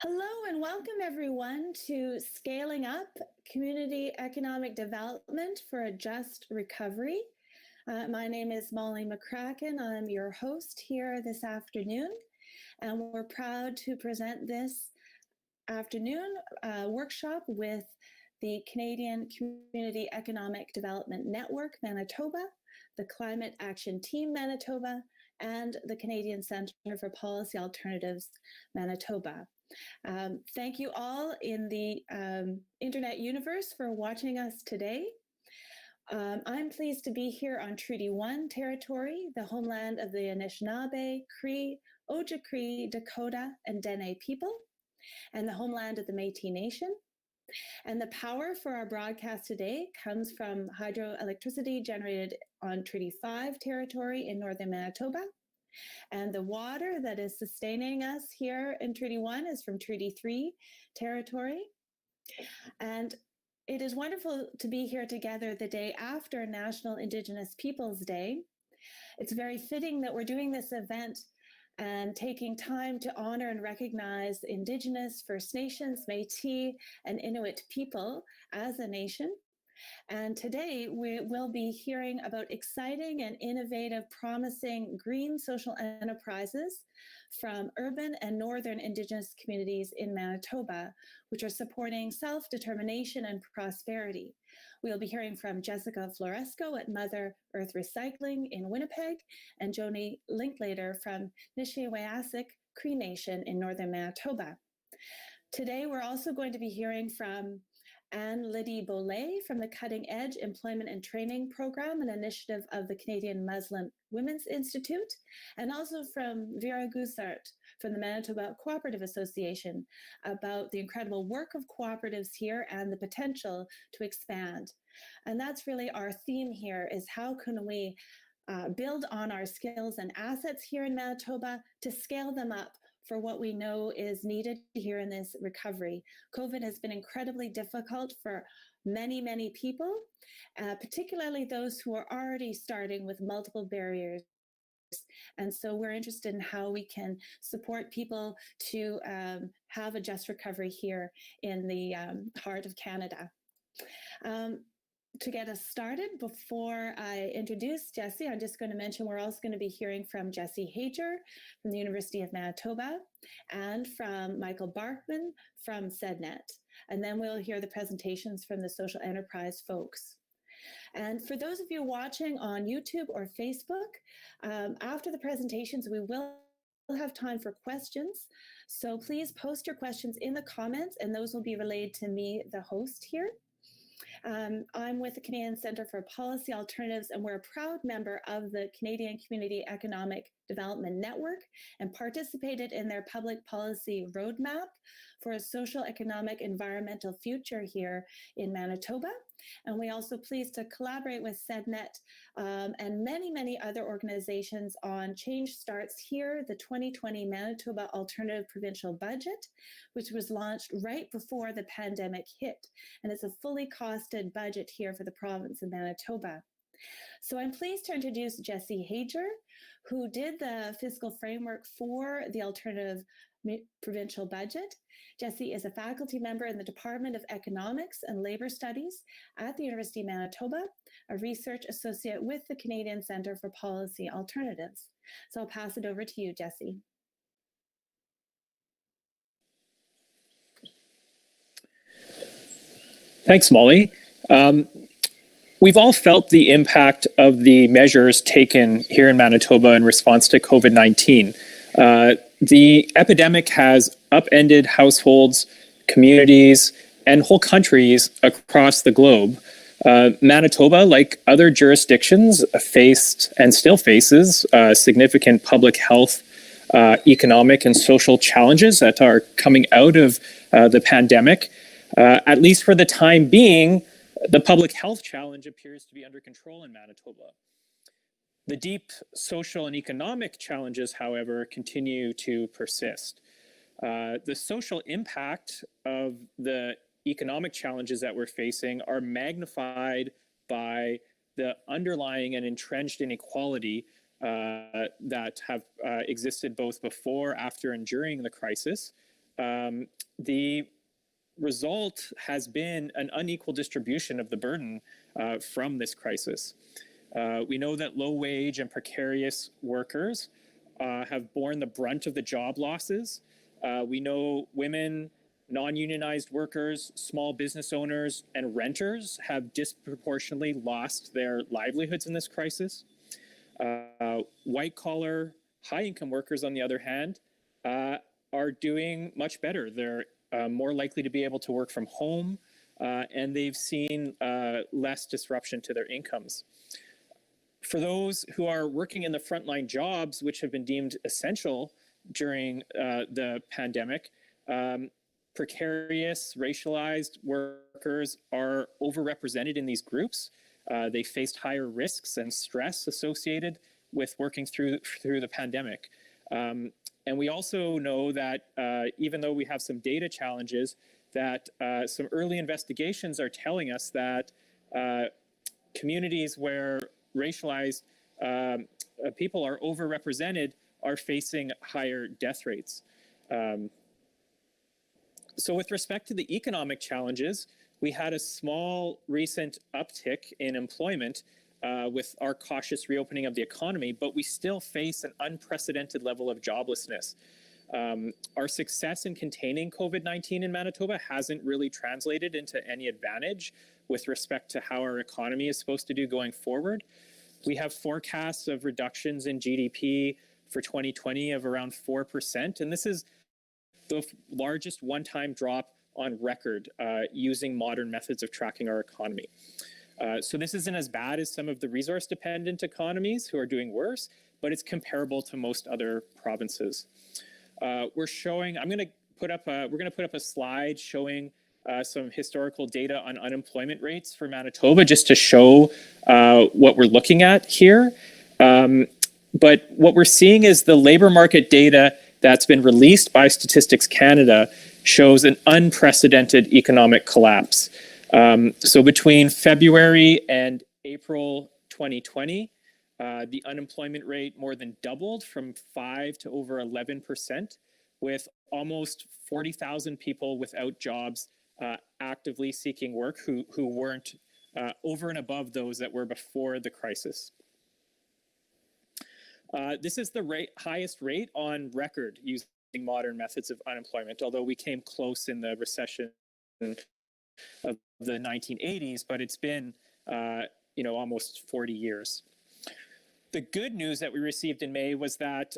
Hello and welcome everyone to Scaling Up Community Economic Development for a Just Recovery. My name is Molly McCracken. I'm your host here this afternoon, and we're proud to present this afternoon workshop with the Canadian Community Economic Development Network Manitoba, the Climate Action Team Manitoba, and the Canadian Centre for Policy Alternatives Manitoba. Thank you all in the internet universe for watching us today. I'm pleased to be here on Treaty 1 territory, the homeland of the Anishinaabe, Cree, Ojibwe, Dakota, and Dene people, and the homeland of the Métis Nation. And the power for our broadcast today comes from hydroelectricity generated on Treaty 5 territory in northern Manitoba. And the water that is sustaining us here in Treaty 1 is from Treaty 3 territory. And it is wonderful to be here together the day after National Indigenous Peoples Day. It's very fitting that we're doing this event and taking time to honor and recognize Indigenous, First Nations, Métis, and Inuit people as a nation. And today we will be hearing about exciting and innovative, promising green social enterprises from urban and northern Indigenous communities in Manitoba, which are supporting self-determination and prosperity. We'll be hearing from Jessica Floresco at Mother Earth Recycling in Winnipeg and Jody Linklater from Nisichawayasihk Cree Nation in northern Manitoba. Today, we're also going to be hearing from Anne-Lydie Bolay from the Cutting Edge Employment and Training Program, an initiative of the Canadian Muslim Women's Institute, and also from Vera Gossaert from the Manitoba Cooperative Association about the incredible work of cooperatives here and the potential to expand. And that's really our theme here, is how can we build on our skills and assets here in Manitoba to scale them up for what we know is needed here in this recovery. COVID has been incredibly difficult for many, many people, particularly those who are already starting with multiple barriers. And so we're interested in how we can support people to have a just recovery here in the heart of Canada. To get us started, before I introduce Jessie, I'm just going to mention we're also going to be hearing from Jessie Hajer from the University of Manitoba and from Michael Barkman from CCEDNet. And then we'll hear the presentations from the social enterprise folks. And for those of you watching on YouTube or Facebook, after the presentations, we will have time for questions. So please post your questions in the comments, and those will be relayed to me, the host here. I'm with the Canadian Centre for Policy Alternatives, and we're a proud member of the Canadian Community Economic Development Network and participated in their public policy roadmap for a social, economic, environmental future here in Manitoba. And we also pleased to collaborate with CCEDNet and many, many other organizations on Change Starts Here, the 2020 Manitoba Alternative Provincial Budget, which was launched right before the pandemic hit. And it's a fully costed budget here for the province of Manitoba. So I'm pleased to introduce Jessie Hajer, who did the fiscal framework for the alternative provincial budget. Jessie is a faculty member in the Department of Economics and Labour Studies at the University of Manitoba, a research associate with the Canadian Centre for Policy Alternatives. So I'll pass it over to you, Jessie. Thanks, Molly. We've all felt the impact of the measures taken here in Manitoba in response to COVID-19. The epidemic has upended households, communities, and whole countries across the globe. Manitoba, like other jurisdictions, faced and still faces significant public health, economic, and social challenges that are coming out of the pandemic. At least for the time being, the public health challenge appears to be under control in Manitoba. The deep social and economic challenges, however, continue to persist. The social impact of the economic challenges that we're facing are magnified by the underlying and entrenched inequality that have existed both before, after, and during the crisis. the result has been an unequal distribution of the burden from this crisis. We know that low-wage and precarious workers have borne the brunt of the job losses. We know women, non-unionized workers, small business owners, and renters have disproportionately lost their livelihoods in this crisis. White-collar, high-income workers, on the other hand, are doing much better. They're more likely to be able to work from home, and they've seen less disruption to their incomes. For those who are working in the frontline jobs, which have been deemed essential during the pandemic, precarious, racialized workers are overrepresented in these groups. They faced higher risks and stress associated with working through the pandemic. And we also know that even though we have some data challenges, that some early investigations are telling us that communities where racialized people are overrepresented are facing higher death rates. So with respect to the economic challenges, we had a small recent uptick in employment with our cautious reopening of the economy, but we still face an unprecedented level of joblessness. Our success in containing COVID-19 in Manitoba hasn't really translated into any advantage with respect to how our economy is supposed to do going forward. We have forecasts of reductions in GDP for 2020 of around 4%, and this is the largest one-time drop on record using modern methods of tracking our economy. So this isn't as bad as some of the resource-dependent economies who are doing worse, but it's comparable to most other provinces. We're going to put up a slide showing some historical data on unemployment rates for Manitoba, just to show what we're looking at here. But what we're seeing is the labor market data that's been released by Statistics Canada shows an unprecedented economic collapse. So between February and April 2020, the unemployment rate more than doubled from 5 to over 11%, with almost 40,000 people without jobs actively seeking work who weren't over and above those that were before the crisis. This is the highest rate on record using modern methods of unemployment, although we came close in the recession of the 1980s, but it's been almost 40 years. The good news that we received in May was that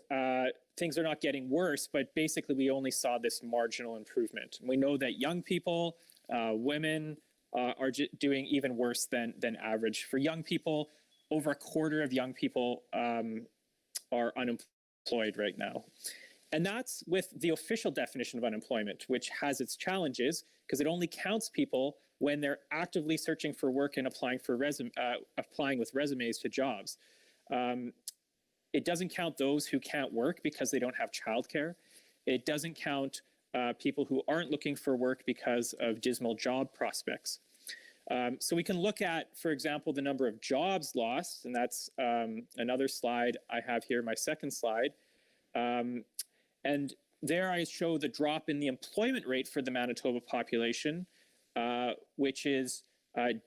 things are not getting worse, but basically we only saw this marginal improvement. We know that young people, women, are doing even worse than average. For young people, over a quarter of young people are unemployed right now. And that's with the official definition of unemployment, which has its challenges because it only counts people when they're actively searching for work and applying with resumes to jobs. It doesn't count those who can't work because they don't have childcare. It doesn't count people who aren't looking for work because of dismal job prospects. So we can look at, for example, the number of jobs lost, and that's another slide I have here, my second slide. And there I show the drop in the employment rate for the Manitoba population, which is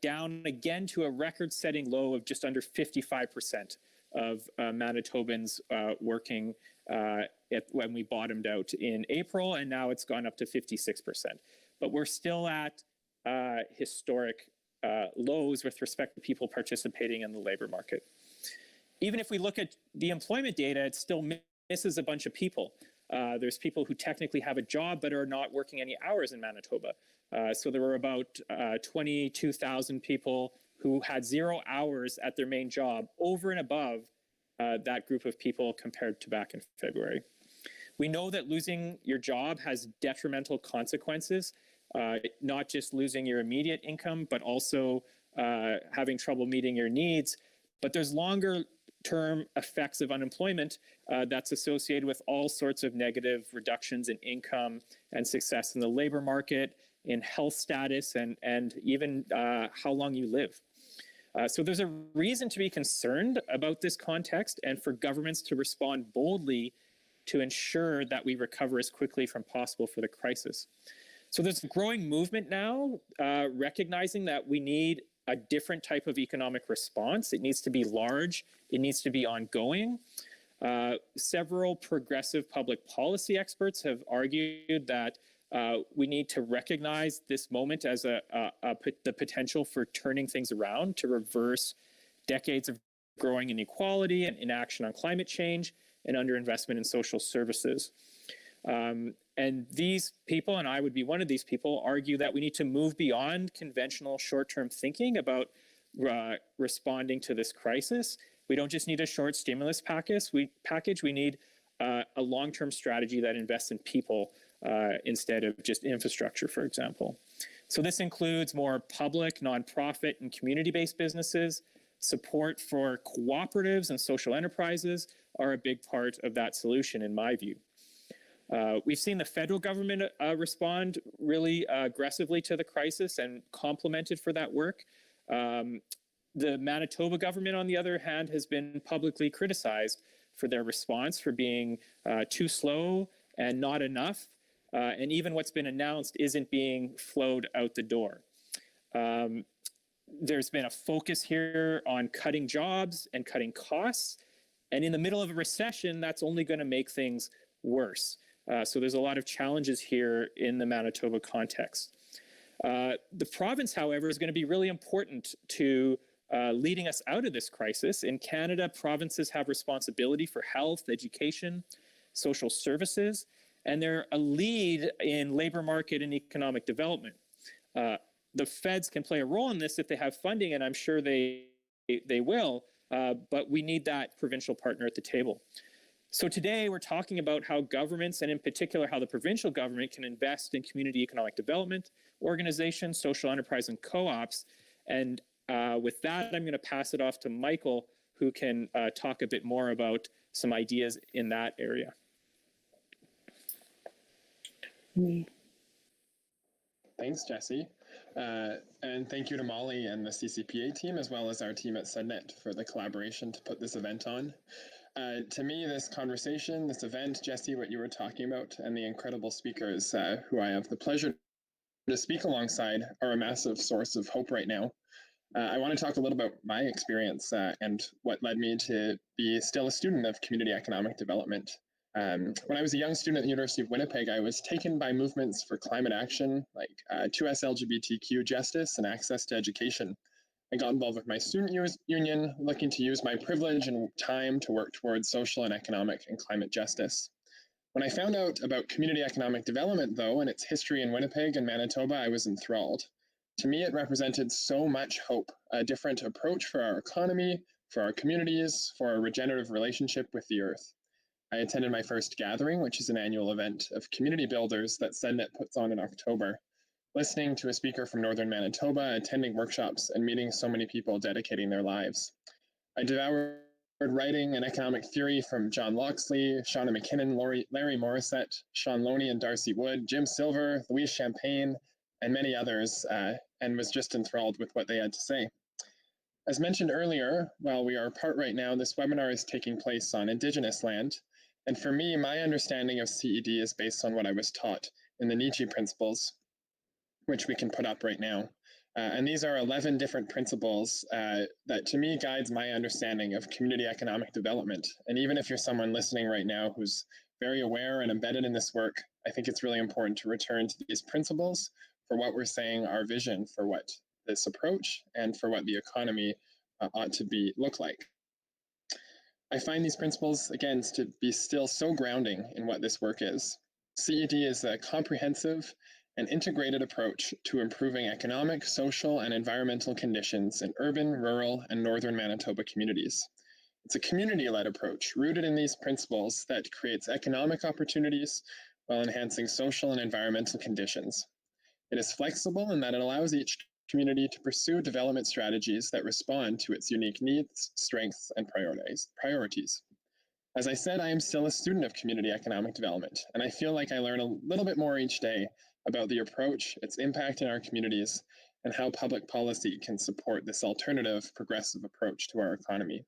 down again to a record-setting low of just under 55% of Manitobans working when we bottomed out in April, and now it's gone up to 56%. But we're still at historic lows with respect to people participating in the labor market. Even if we look at the employment data, it still misses a bunch of people. There's people who technically have a job but are not working any hours in Manitoba. So there were about 22,000 people who had 0 hours at their main job, over and above that group of people compared to back in February. We know that losing your job has detrimental consequences, not just losing your immediate income, but also having trouble meeting your needs. But there's longer term effects of unemployment that's associated with all sorts of negative reductions in income and success in the labor market, in health status, and even how long you live. So there's a reason to be concerned about this context and for governments to respond boldly to ensure that we recover as quickly as possible for the crisis. So there's a growing movement now recognizing that we need a different type of economic response. It needs to be large. It needs to be ongoing. Several progressive public policy experts have argued that we need to recognize this moment as the potential for turning things around to reverse decades of growing inequality and inaction on climate change and underinvestment in social services. And these people, and I would be one of these people, argue that we need to move beyond conventional short-term thinking about responding to this crisis. We don't just need a short stimulus package. We need a long-term strategy that invests in people instead of just infrastructure, for example. So this includes more public, nonprofit, and community-based businesses. Support for cooperatives and social enterprises are a big part of that solution, in my view. We've seen the federal government respond really aggressively to the crisis and complimented for that work. The Manitoba government, on the other hand, has been publicly criticized for their response, for being too slow and not enough. And even what's been announced isn't being flowed out the door. There's been a focus here on cutting jobs and cutting costs. And in the middle of a recession, that's only going to make things worse. So there's a lot of challenges here in the Manitoba context. The province, however, is going to be really important to leading us out of this crisis. In Canada, provinces have responsibility for health, education, social services, and they're a lead in labor market and economic development. The feds can play a role in this if they have funding, and I'm sure they will, but we need that provincial partner at the table. So today we're talking about how governments, and in particular how the provincial government, can invest in community economic development, organizations, social enterprise, and co-ops. And with that, I'm going to pass it off to Michael, who can talk a bit more about some ideas in that area. Thanks, Jesse. And thank you to Molly and the CCPA team, as well as our team at CCEDNet, for the collaboration to put this event on. To me, this conversation, this event, Jesse, what you were talking about, and the incredible speakers who I have the pleasure to speak alongside are a massive source of hope right now. I want to talk a little about my experience and what led me to be still a student of community economic development. When I was a young student at the University of Winnipeg, I was taken by movements for climate action, like 2S LGBTQ justice and access to education. I got involved with my student union, looking to use my privilege and time to work towards social and economic and climate justice. When I found out about community economic development, though, and its history in Winnipeg and Manitoba, I was enthralled. To me, it represented so much hope, a different approach for our economy, for our communities, for a regenerative relationship with the earth. I attended my first gathering, which is an annual event of community builders that CCEDNet puts on in October. Listening to a speaker from northern Manitoba, attending workshops, and meeting so many people dedicating their lives. I devoured writing and economic theory from John Loxley, Shauna McKinnon, Larry Morissette, Sean Loney and Darcy Wood, Jim Silver, Louise Champagne, and many others, and was just enthralled with what they had to say. As mentioned earlier, while we are apart right now, this webinar is taking place on Indigenous land. And for me, my understanding of CED is based on what I was taught in the Nietzsche Principles, which we can put up right now. And these are 11 different principles that to me guides my understanding of community economic development. And even if you're someone listening right now who's very aware and embedded in this work, I think it's really important to return to these principles for what we're saying our vision for what this approach and for what the economy ought to look like. I find these principles, again, to be still so grounding in what this work is. CED is a comprehensive and integrated approach to improving economic, social, and environmental conditions in urban, rural, and northern Manitoba communities. It's a community-led approach rooted in these principles that creates economic opportunities while enhancing social and environmental conditions. It is flexible in that it allows each community to pursue development strategies that respond to its unique needs, strengths, and priorities. As I said, I am still a student of community economic development, and I feel like I learn a little bit more each day about the approach, its impact in our communities, and how public policy can support this alternative, progressive approach to our economy.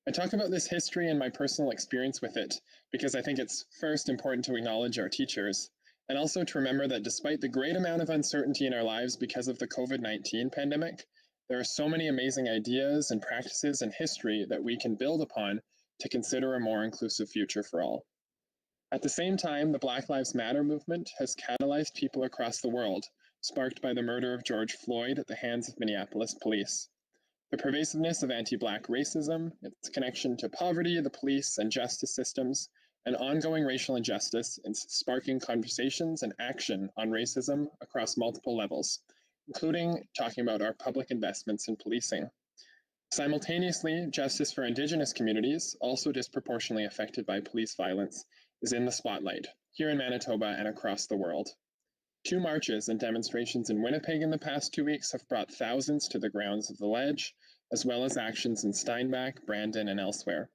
I talk about this history and my personal experience with it because I think it's first important to acknowledge our teachers, and also to remember that despite the great amount of uncertainty in our lives because of the COVID-19 pandemic, there are so many amazing ideas and practices and history that we can build upon to consider a more inclusive future for all. At the same time, the Black Lives Matter movement has catalyzed people across the world, sparked by the murder of George Floyd at the hands of Minneapolis police. The pervasiveness of anti-Black racism, its connection to poverty, the police, and justice systems, and ongoing racial injustice in sparking conversations and action on racism across multiple levels, including talking about our public investments in policing. Simultaneously, justice for Indigenous communities, also disproportionately affected by police violence, is in the spotlight, here in Manitoba and across the world. 2 marches and demonstrations in Winnipeg in the past 2 weeks have brought thousands to the grounds of the Ledge, as well as actions in Steinbach, Brandon, and elsewhere.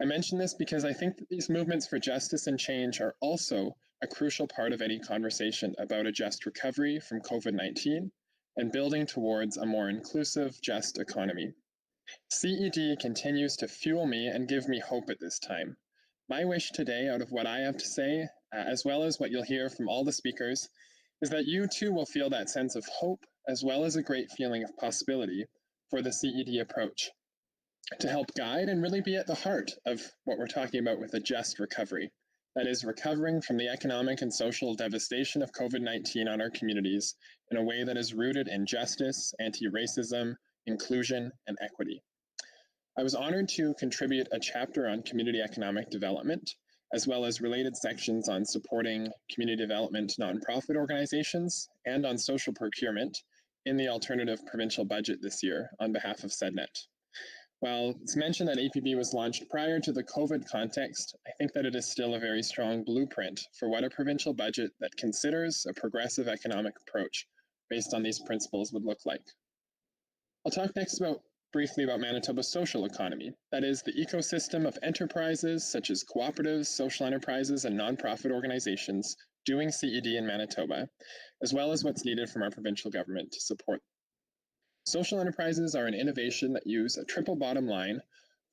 I mention this because I think that these movements for justice and change are also a crucial part of any conversation about a just recovery from COVID-19 and building towards a more inclusive, just economy. CED continues to fuel me and give me hope at this time. My wish today, out of what I have to say, as well as what you'll hear from all the speakers, is that you too will feel that sense of hope, as well as a great feeling of possibility for the CED approach, to help guide and really be at the heart of what we're talking about with a just recovery. That is, recovering from the economic and social devastation of COVID-19 on our communities in a way that is rooted in justice, anti-racism, inclusion, and equity. I was honored to contribute a chapter on community economic development, as well as related sections on supporting community development nonprofit organizations and on social procurement in the alternative provincial budget this year on behalf of CCEDNet. While it's mentioned that APB was launched prior to the COVID context, I think that it is still a very strong blueprint for what a provincial budget that considers a progressive economic approach based on these principles would look like. I'll talk next briefly about Manitoba's social economy, that is, the ecosystem of enterprises such as cooperatives, social enterprises, and nonprofit organizations doing CED in Manitoba, as well as what's needed from our provincial government to support. Social enterprises are an innovation that use a triple bottom line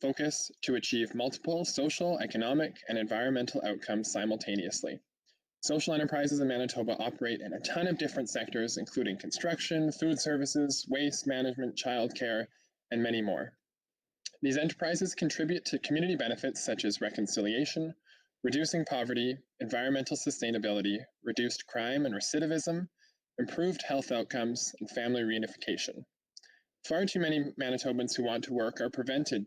focus to achieve multiple social, economic, and environmental outcomes simultaneously. Social enterprises in Manitoba operate in a ton of different sectors, including construction, food services, waste management, childcare, and many more. These enterprises contribute to community benefits such as reconciliation, reducing poverty, environmental sustainability, reduced crime and recidivism, improved health outcomes, and family reunification. Far too many Manitobans who want to work are prevented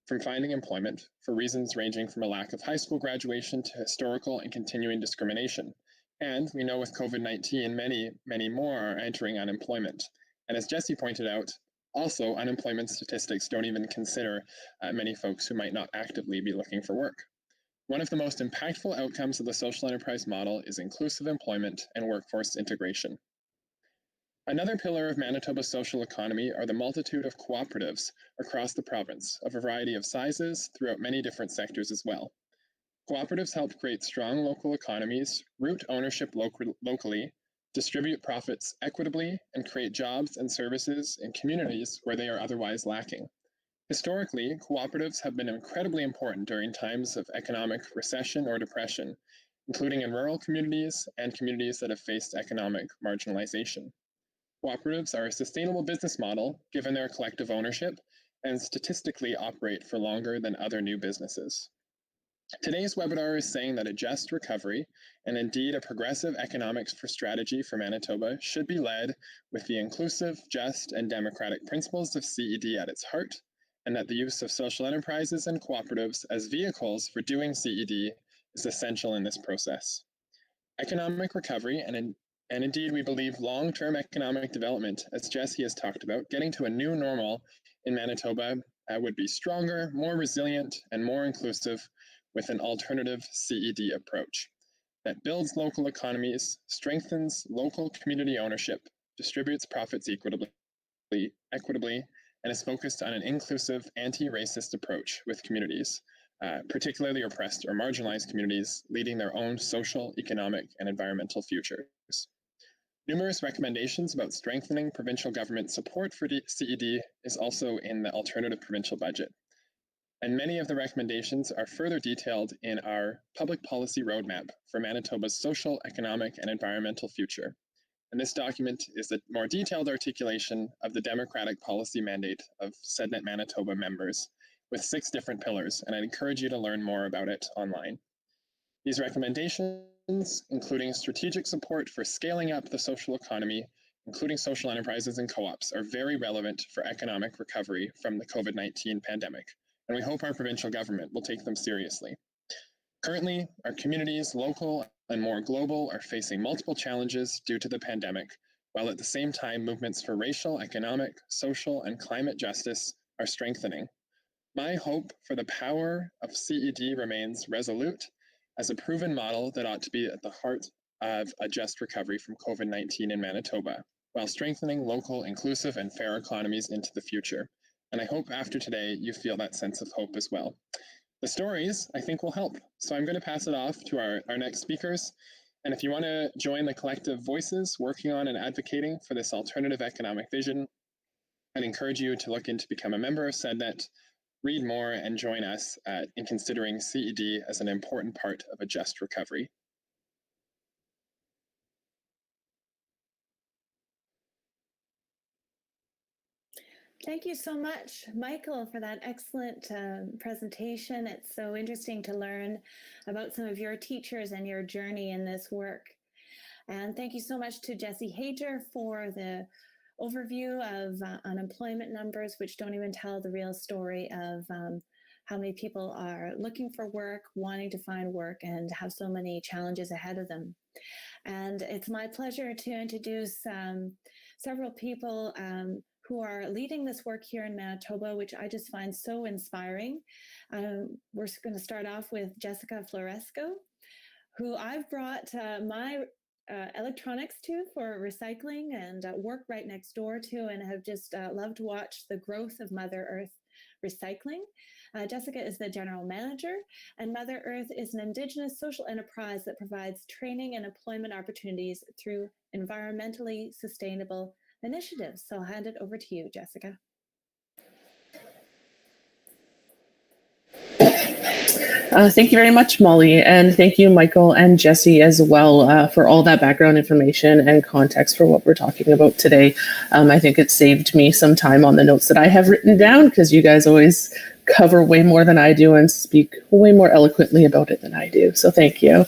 from finding employment for reasons ranging from a lack of high school graduation to historical and continuing discrimination. And we know with COVID-19, many more are entering unemployment. And as Jesse pointed out, also, unemployment statistics don't even consider many folks who might not actively be looking for work. One of the most impactful outcomes of the social enterprise model is inclusive employment and workforce integration. Another pillar of Manitoba's social economy are the multitude of cooperatives across the province, of a variety of sizes throughout many different sectors as well. Cooperatives help create strong local economies, root ownership locally, distribute profits equitably, and create jobs and services in communities where they are otherwise lacking. Historically, cooperatives have been incredibly important during times of economic recession or depression, including in rural communities and communities that have faced economic marginalization. Cooperatives are a sustainable business model given their collective ownership and statistically operate for longer than other new businesses. Today's webinar is saying that a just recovery, and indeed a progressive economics strategy for Manitoba, should be led with the inclusive, just, and democratic principles of CED at its heart, and that the use of social enterprises and cooperatives as vehicles for doing CED is essential in this process. Economic recovery, and indeed we believe long-term economic development, as Jesse has talked about, getting to a new normal in Manitoba would be stronger, more resilient, and more inclusive with an alternative CED approach that builds local economies, strengthens local community ownership, distributes profits equitably, and is focused on an inclusive, anti-racist approach with communities, particularly oppressed or marginalized communities, leading their own social, economic, and environmental futures. Numerous recommendations about strengthening provincial government support for CED is also in the alternative provincial budget. And many of the recommendations are further detailed in our public policy roadmap for Manitoba's social, economic, and environmental future. And this document is a more detailed articulation of the democratic policy mandate of CCEDNet Manitoba members with 6 different pillars, and I'd encourage you to learn more about it online. These recommendations, including strategic support for scaling up the social economy, including social enterprises and co-ops, are very relevant for economic recovery from the COVID-19 pandemic, and we hope our provincial government will take them seriously. Currently, our communities, local and more global, are facing multiple challenges due to the pandemic, while at the same time movements for racial, economic, social, and climate justice are strengthening. My hope for the power of CED remains resolute as a proven model that ought to be at the heart of a just recovery from COVID-19 in Manitoba, while strengthening local, inclusive, and fair economies into the future. And I hope after today you feel that sense of hope as well. The stories, I think, will help. So I'm going to pass it off to our next speakers. And if you want to join the collective voices working on and advocating for this alternative economic vision, I'd encourage you to look in to become a member of CCEDNet, read more, and join us in considering CED as an important part of a just recovery. Thank you so much, Michael, for that excellent presentation. It's so interesting to learn about some of your teachers and your journey in this work. And thank you so much to Jesse Hajer for the overview of unemployment numbers, which don't even tell the real story of how many people are looking for work, wanting to find work, and have so many challenges ahead of them. And it's my pleasure to introduce several people who are leading this work here in Manitoba, which I just find so inspiring. We're going to start off with Jessica Floresco, who I've brought my electronics to for recycling and work right next door to, and have just loved to watch the growth of Mother Earth Recycling. Jessica is the general manager, and Mother Earth is an Indigenous social enterprise that provides training and employment opportunities through environmentally sustainable initiatives. So I'll hand it over to you, Jessica. Thank you very much, Molly, and thank you, Michael and Jesse, as well, for all that background information and context for what we're talking about today. I think it saved me some time on the notes that I have written down, because you guys always cover way more than I do and speak way more eloquently about it than I do. So thank you.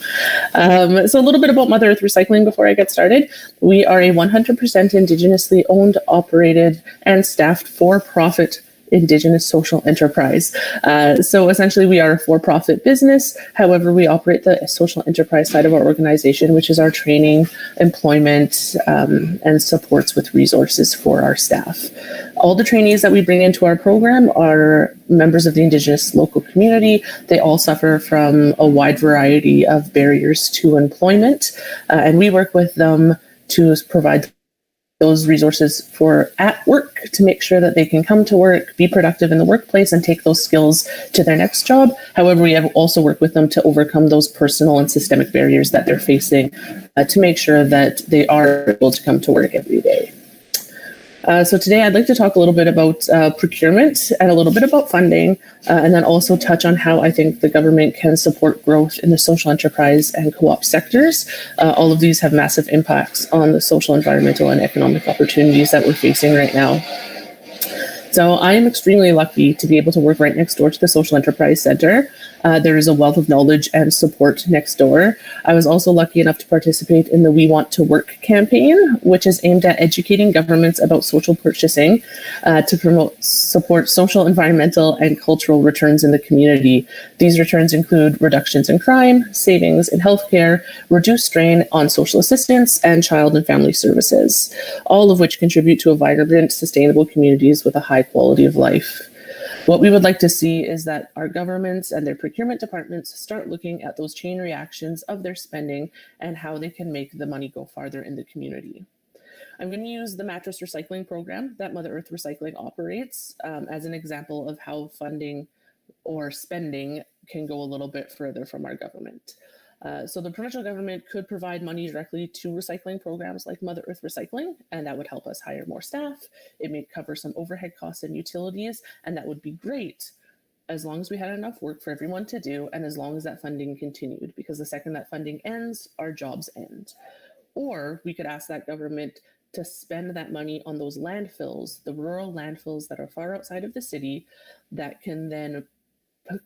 So a little bit about Mother Earth Recycling before I get started. We are a 100% Indigenously owned, operated, and staffed for-profit Indigenous social enterprise. So essentially we are a for-profit business. However, we operate the social enterprise side of our organization, which is our training, employment, and supports with resources for our staff. All the trainees that we bring into our program are members of the Indigenous local community. They all suffer from a wide variety of barriers to employment, and we work with them to provide those resources for at work to make sure that they can come to work, be productive in the workplace, and take those skills to their next job. However, we have also worked with them to overcome those personal and systemic barriers that they're facing to make sure that they are able to come to work every day. So today I'd like to talk a little bit about procurement and a little bit about funding, and then also touch on how I think the government can support growth in the social enterprise and co-op sectors. All of these have massive impacts on the social, environmental, and economic opportunities that we're facing right now. So I am extremely lucky to be able to work right next door to the Social Enterprise Center. There is a wealth of knowledge and support next door. I was also lucky enough to participate in the We Want to Work campaign, which is aimed at educating governments about social purchasing to support social, environmental, and cultural returns in the community. These returns include reductions in crime, savings in healthcare, reduced strain on social assistance, and child and family services, all of which contribute to a vibrant, sustainable communities with a high quality of life. What we would like to see is that our governments and their procurement departments start looking at those chain reactions of their spending and how they can make the money go farther in the community. I'm going to use the mattress recycling program that Mother Earth Recycling operates as an example of how funding or spending can go a little bit further from our government. So the provincial government could provide money directly to recycling programs like Mother Earth Recycling, and that would help us hire more staff. It may cover some overhead costs and utilities, and that would be great. as long as we had enough work for everyone to do, and as long as that funding continued, because the second that funding ends, our jobs end. Or we could ask that government to spend that money on those landfills, the rural landfills that are far outside of the city, that can then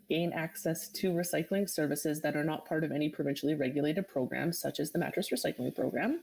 gain access to recycling services that are not part of any provincially regulated programs, such as the mattress recycling program.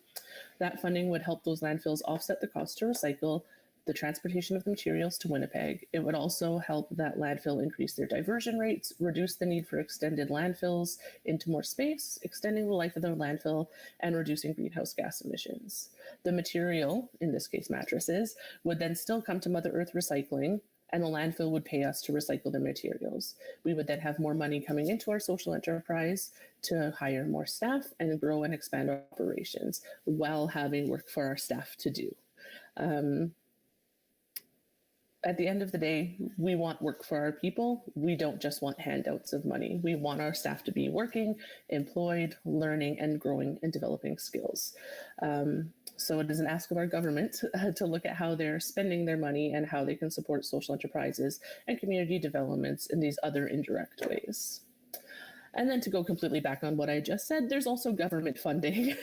That funding would help those landfills offset the cost to recycle, the transportation of the materials to Winnipeg. It would also help that landfill increase their diversion rates, reduce the need for extended landfills into more space, extending the life of their landfill, and reducing greenhouse gas emissions. The material, in this case mattresses, would then still come to Mother Earth Recycling, and the landfill would pay us to recycle the materials. We would then have more money coming into our social enterprise to hire more staff and grow and expand our operations while having work for our staff to do. At the end of the day, we want work for our people. We don't just want handouts of money. We want our staff to be working, employed, learning, and growing and developing skills. So it is an ask of our government to look at how they're spending their money and how they can support social enterprises and community developments in these other indirect ways. And then to go completely back on what I just said, there's also government funding,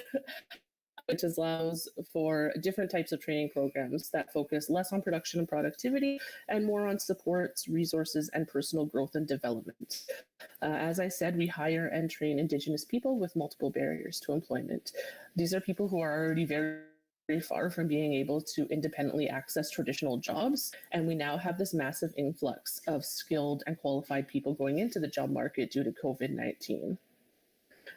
which allows for different types of training programs that focus less on production and productivity and more on supports, resources, and personal growth and development. As I said, we hire and train Indigenous people with multiple barriers to employment. These are people who are already very far from being able to independently access traditional jobs. And we now have this massive influx of skilled and qualified people going into the job market due to COVID-19.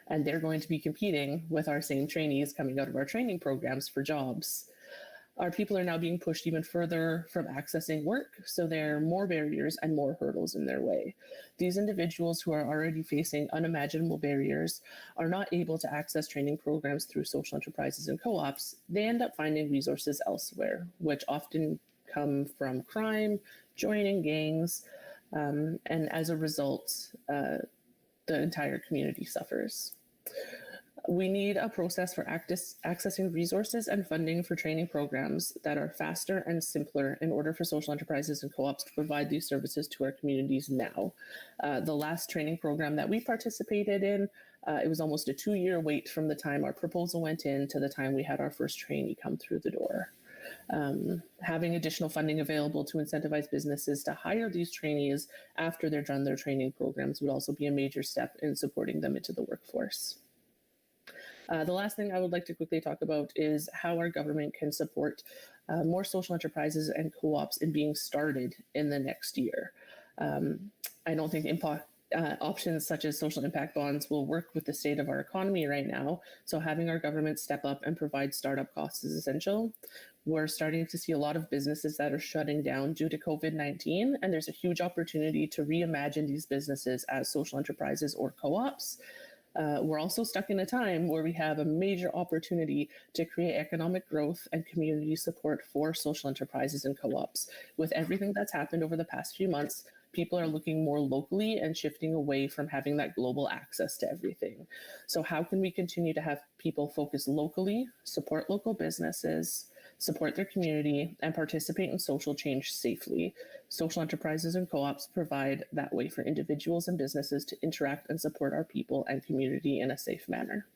And they're going to be competing with our same trainees coming out of our training programs for jobs. Our people are now being pushed even further from accessing work, so there are more barriers and more hurdles in their way. These individuals who are already facing unimaginable barriers are not able to access training programs through social enterprises and co-ops. They end up finding resources elsewhere, which often come from crime, joining gangs, and as a result, the entire community suffers. We need a process for accessing resources and funding for training programs that are faster and simpler in order for social enterprises and co-ops to provide these services to our communities now. The last training program that we participated in, it was almost a 2-year wait from the time our proposal went in to the time we had our first trainee come through the door. Having additional funding available to incentivize businesses to hire these trainees after they're done their training programs would also be a major step in supporting them into the workforce. The last thing I would like to quickly talk about is how our government can support more social enterprises and co-ops in being started in the next year. I don't think options such as social impact bonds will work with the state of our economy right now, so having our government step up and provide startup costs is essential. We're starting to see a lot of businesses that are shutting down due to COVID-19, and there's a huge opportunity to reimagine these businesses as social enterprises or co-ops. We're also stuck in a time where we have a major opportunity to create economic growth and community support for social enterprises and co-ops. With everything that's happened over the past few months, people are looking more locally and shifting away from having that global access to everything. So how can we continue to have people focus locally, support local businesses, support their community, and participate in social change safely? Social enterprises and co-ops provide that way for individuals and businesses to interact and support our people and community in a safe manner.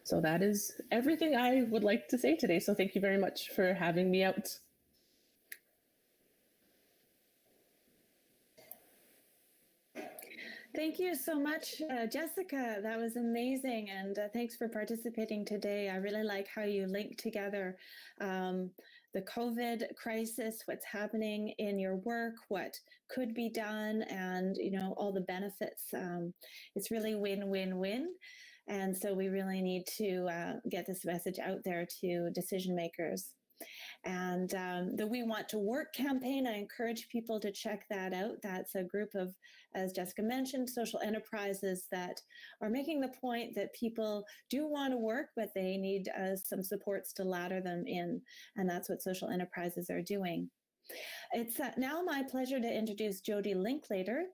So that is everything I would like to say today. So thank you very much for having me out. Thank you so much, Jessica. That was amazing. And thanks for participating today. I really like how you link together the COVID crisis, what's happening in your work, what could be done, and, you know, all the benefits. It's really win-win-win. And so we really need to get this message out there to decision makers. And the We Want to Work campaign, I encourage people to check that out. That's a group of, as Jessica mentioned, social enterprises that are making the point that people do want to work, but they need some supports to ladder them in. And that's what social enterprises are doing. It's now my pleasure to introduce Jody Linklater,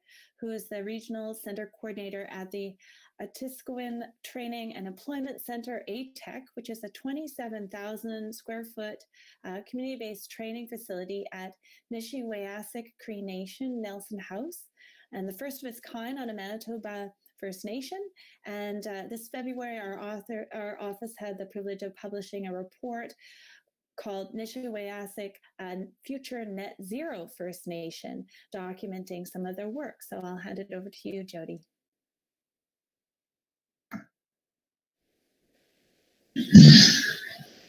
who is the Regional Center Coordinator at the a Tiskowin Training and Employment Center, ATEC, which is a 27,000 square foot community-based training facility at Nisichawayasihk Cree Nation, Nelson House, and the first of its kind on a Manitoba First Nation. And this February, our office had the privilege of publishing a report called Nisichawayasihk, Future Net Zero First Nation, documenting some of their work. So I'll hand it over to you, Jody.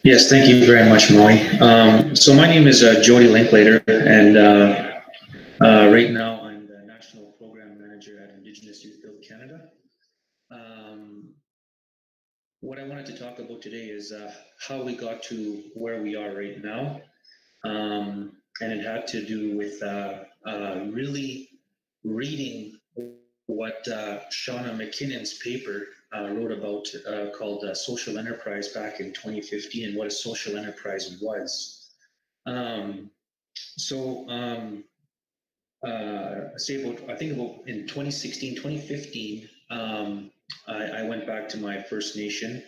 Yes, thank you very much, Molly. So my name is Jody Linklater, and right now I'm the National Program Manager at Indigenous Youth Build Canada. What I wanted to talk about today is how we got to where we are right now. And it had to do with really reading what Shauna McKinnon's paper wrote about called Social Enterprise back in 2015 and what a social enterprise was. Say about, I think about in 2016, 2015, I went back to my First Nation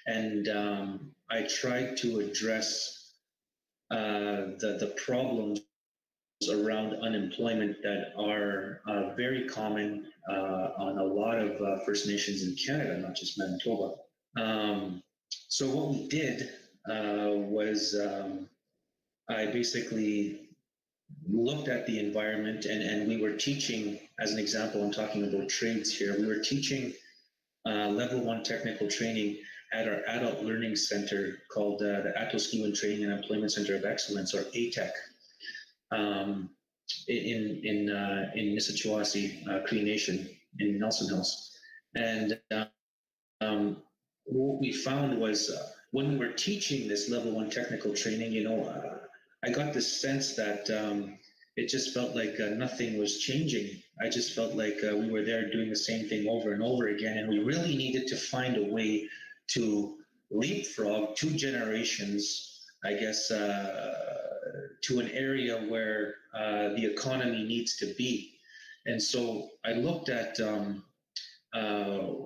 and I tried to address the problems around unemployment that are very common on a lot of First Nations in Canada, not just Manitoba. So what we did was I basically looked at the environment and we were teaching, as an example, I'm talking about trades here, we were teaching level 1 technical training at our adult learning center called the Atoskiwan Training and Employment Center of Excellence, or ATEC, in Nisichawayasihk Cree Nation in Nelson House. And what we found was when we were teaching this level 1 technical training, I got this sense that it just felt like nothing was changing. I just felt like we were there doing the same thing over and over again, and we really needed to find a way to leapfrog 2 generations, I guess, to an area where the economy needs to be. And so I looked at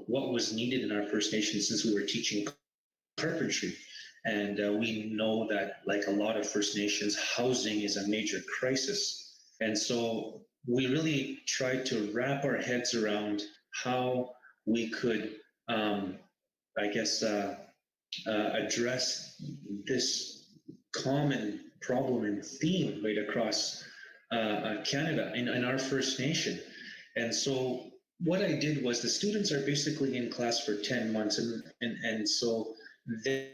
what was needed in our First Nations since we were teaching carpentry. And we know that, like a lot of First Nations, housing is a major crisis. And so we really tried to wrap our heads around how we could, address this common problem and theme right across Canada in our First Nation. And so what I did was, the students are basically in class for 10 months, and so they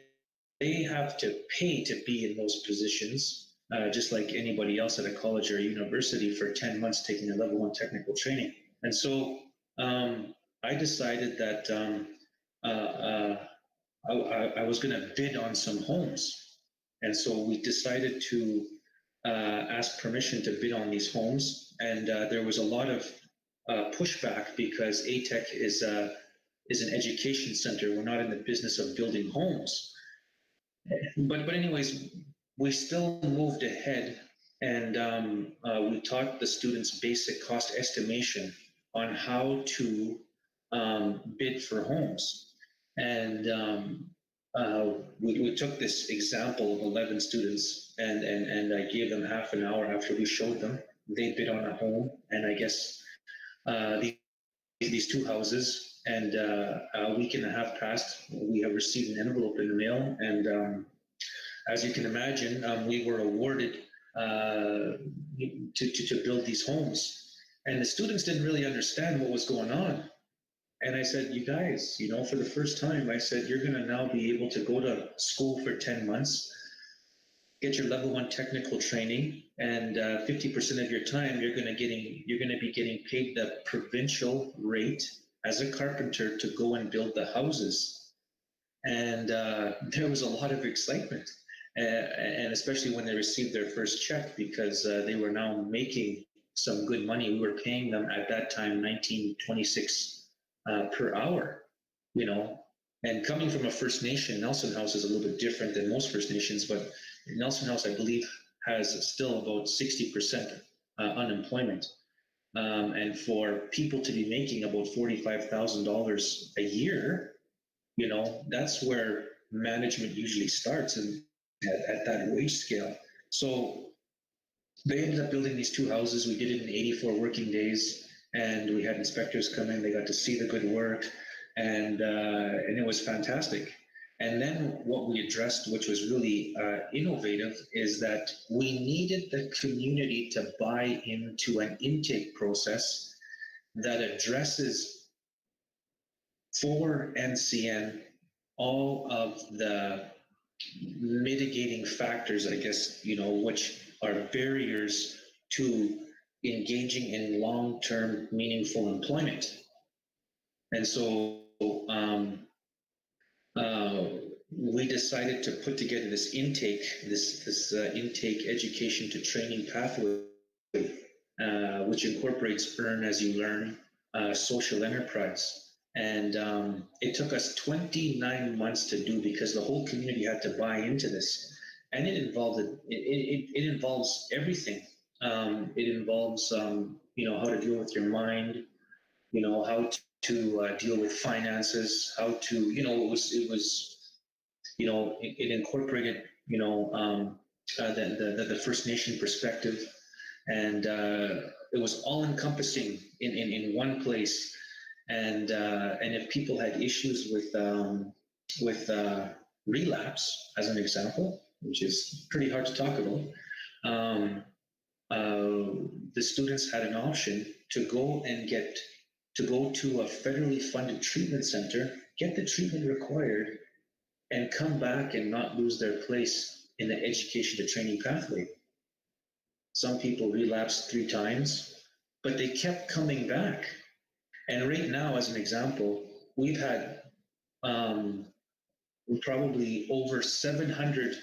have to pay to be in those positions, just like anybody else at a college or a university, for 10 months taking a level 1 technical training. And so I decided that I was going to bid on some homes. And so we decided to ask permission to bid on these homes. And there was a lot of pushback because ATEC is an education center. We're not in the business of building homes. But anyways, we still moved ahead, and we taught the students basic cost estimation on how to bid for homes. And we took this example of 11 students, and I gave them half an hour after we showed them. They bid on a home, and I guess these 2 houses, and a week and a half passed. We have received an envelope in the mail, and as you can imagine, we were awarded to build these homes. And the students didn't really understand what was going on. And I said, you guys, for the first time, I said, you're going to now be able to go to school for 10 months, get your level 1 technical training, and 50% of your time you're going to be getting paid the provincial rate as a carpenter to go and build the houses. And there was a lot of excitement, and especially when they received their first check, because they were now making some good money. We were paying them at that time $19.26 per hour, And coming from a First Nation, Nelson House is a little bit different than most First Nations, but Nelson House, I believe, has still about 60% unemployment. and for people to be making about $45,000 a year, that's where management usually starts, and at that wage scale. So they ended up building these 2 houses. We did it in 84 working days, and we had inspectors come in. They got to see the good work, and it was fantastic. And then what we addressed, which was really innovative, is that we needed the community to buy into an intake process that addresses for NCN all of the mitigating factors, I guess, which are barriers to engaging in long-term meaningful employment. And so we decided to put together this intake, this intake education to training pathway, which incorporates earn as you learn, social enterprise. And it took us 29 months to do, because the whole community had to buy into this. And it involves everything. It involves, how to deal with your mind, how to deal with finances, how to, it incorporated, the First Nation perspective, and it was all encompassing in one place. And if people had issues with relapse, as an example, which is pretty hard to talk about, the students had an option to go to a federally funded treatment center, get the treatment required, and come back and not lose their place in the education to training pathway. Some people relapsed 3 times, but they kept coming back. And right now, as an example, we've had probably over 700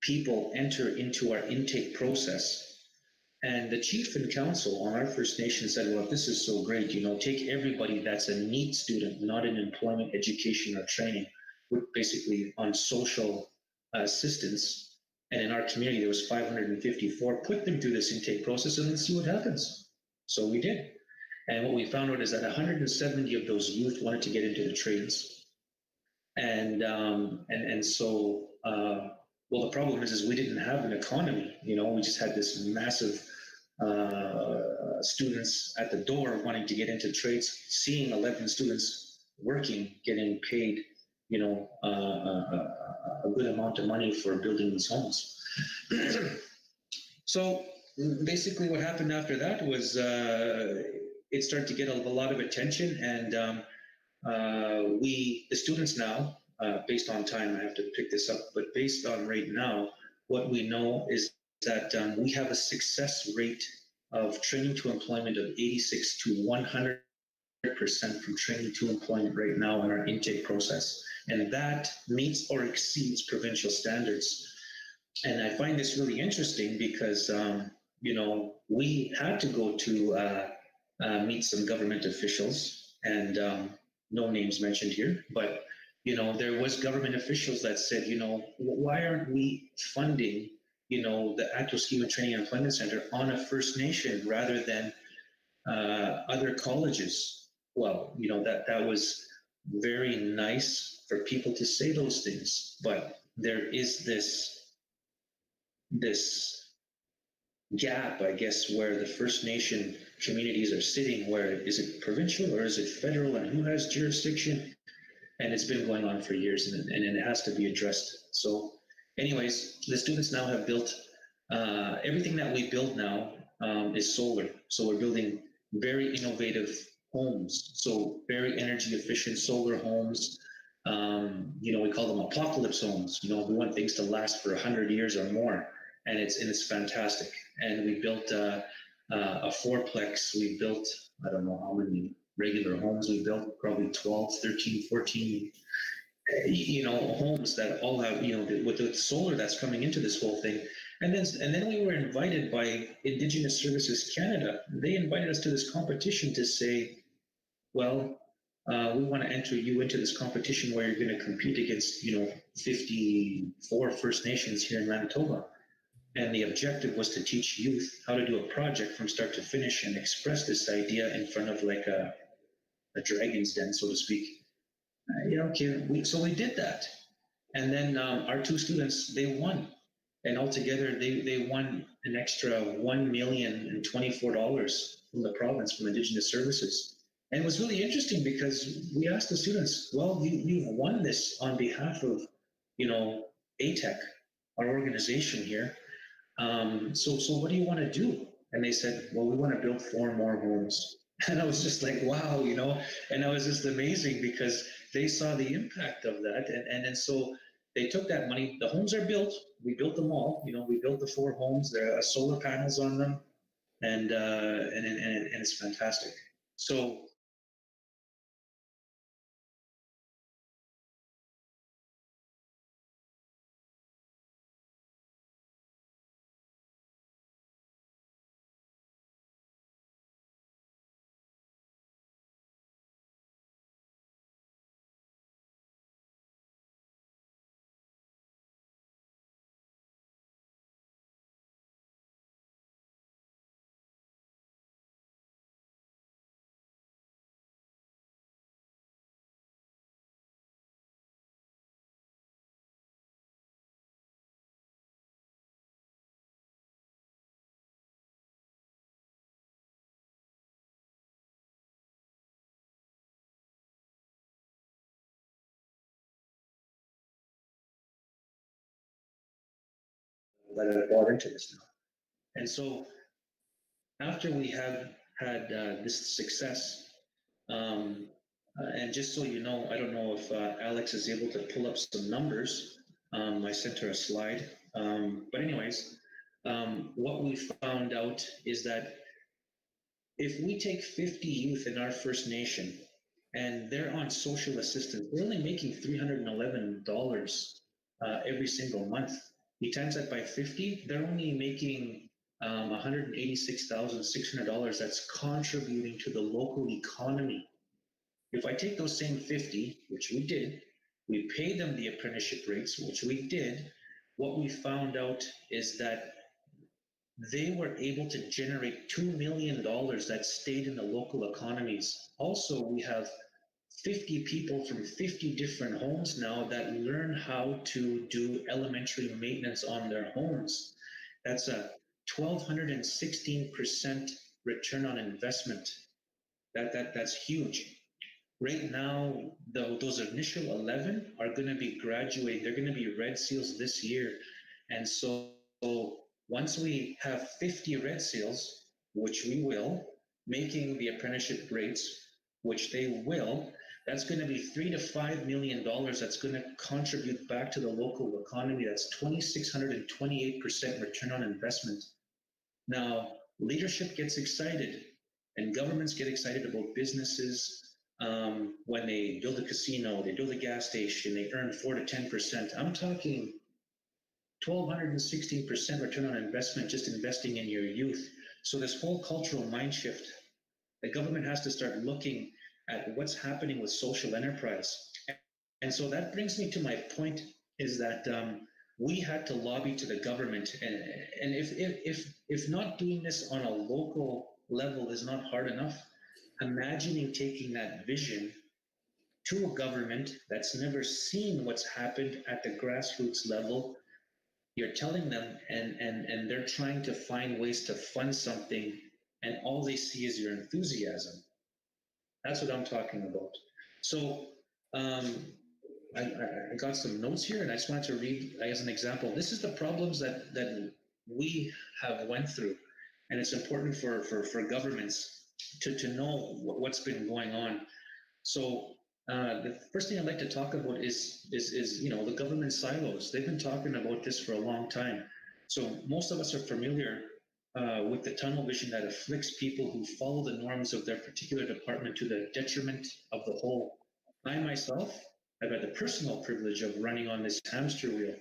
people enter into our intake process. And the chief and council on our First Nation said, well, this is so great, take everybody that's a NEET student, not in employment, education, or training, basically on social assistance. And in our community, there was 554, put them through this intake process and let's see what happens. So we did. And what we found out is that 170 of those youth wanted to get into the trades. And so, well, the problem is we didn't have an economy, we just had this massive students at the door wanting to get into trades, seeing 11 students working, getting paid, a good amount of money for building these homes. So basically what happened after that was it started to get a lot of attention, and the students now, based on time, I have to pick this up, but based on right now, what we know is that we have a success rate of training to employment of 86 to 100% from training to employment right now in our intake process. And that meets or exceeds provincial standards. And I find this really interesting because, we had to go to meet some government officials, and no names mentioned here, but there was government officials that said, why aren't we funding, the Active Scheme of Training and Employment Center on a First Nation rather than other colleges? Well, that was very nice for people to say those things, but there is this gap, I guess, where the First Nation communities are sitting, where is it provincial or is it federal, and who has jurisdiction? And it's been going on for years, and it has to be addressed. So anyways, the students now have built, everything that we build now is solar. So we're building very innovative homes. So very energy efficient solar homes. We call them apocalypse homes. We want things to last for 100 years or more. And it's fantastic. And we built a fourplex. We built, I don't know how many regular homes we built, probably 12, 13, 14, homes that all have, with the solar that's coming into this whole thing. And then we were invited by Indigenous Services Canada. They invited us to this competition to say, well, we want to enter you into this competition where you're going to compete against, 54 First Nations here in Manitoba. And the objective was to teach youth how to do a project from start to finish and express this idea in front of like a dragon's den, so to speak. So we did that. And then our two students, they won. And altogether, they won an extra $1,024 from the province, from Indigenous Services. And it was really interesting because we asked the students, well, you've won this on behalf of, ATEC, our organization here. So what do you want to do? And they said, well, we want to build 4 more homes. And I was just like, wow, and I was just amazing because they saw the impact of that. And so they took that money. The homes are built. We built them all. We built the 4 homes. There are solar panels on them, and it's fantastic. So that are bought into this now. And so after we had this success, and just so you know, I don't know if Alex is able to pull up some numbers. I sent her a slide. But anyways, what we found out is that if we take 50 youth in our First Nation and they're on social assistance, they're only making $311 every single month. You times that by 50, they're only making $186,600 that's contributing to the local economy. If I take those same 50, which we did, we pay them the apprenticeship rates, which we did, what we found out is that they were able to generate $2 million that stayed in the local economies. Also, we have 50 people from 50 different homes now that learn how to do elementary maintenance on their homes. That's a 1,216% return on investment. That's huge. Right now, those initial 11 are going to be graduating. They're going to be Red Seals this year. And so once we have 50 Red Seals, which we will, making the apprenticeship rates, which they will, that's going to be $3 to $5 million that's going to contribute back to the local economy. That's 2,628% return on investment. Now, leadership gets excited and governments get excited about businesses when they build a casino, they build a gas station, they earn 4 to 10%. I'm talking 1,216% return on investment just investing in your youth. So this whole cultural mind shift, the government has to start looking at what's happening with social enterprise. And so that brings me to my point is that we had to lobby to the government. And if not doing this on a local level is not hard enough, imagining taking that vision to a government that's never seen what's happened at the grassroots level. You're telling them and they're trying to find ways to fund something and all they see is your enthusiasm. That's what I'm talking about. So I got some notes here and I just wanted to read as an example. This is the problems that we have went through, and it's important for governments to know what's been going on. So the first thing I'd like to talk about is the government silos. They've been talking about this for a long time. So most of us are familiar with the tunnel vision that afflicts people who follow the norms of their particular department to the detriment of the whole. I myself have had the personal privilege of running on this hamster wheel.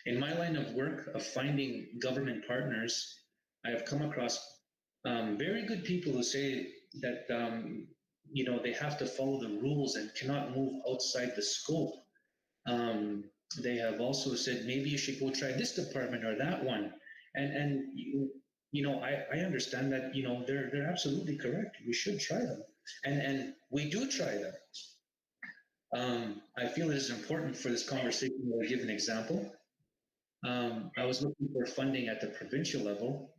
In my line of work of finding government partners, I have come across very good people who say that they have to follow the rules and cannot move outside the scope. They have also said maybe you should go try this department or that one. And I understand that, they're absolutely correct. We should try them. And we do try them. I feel it is important for this conversation to give an example. I was looking for funding at the provincial level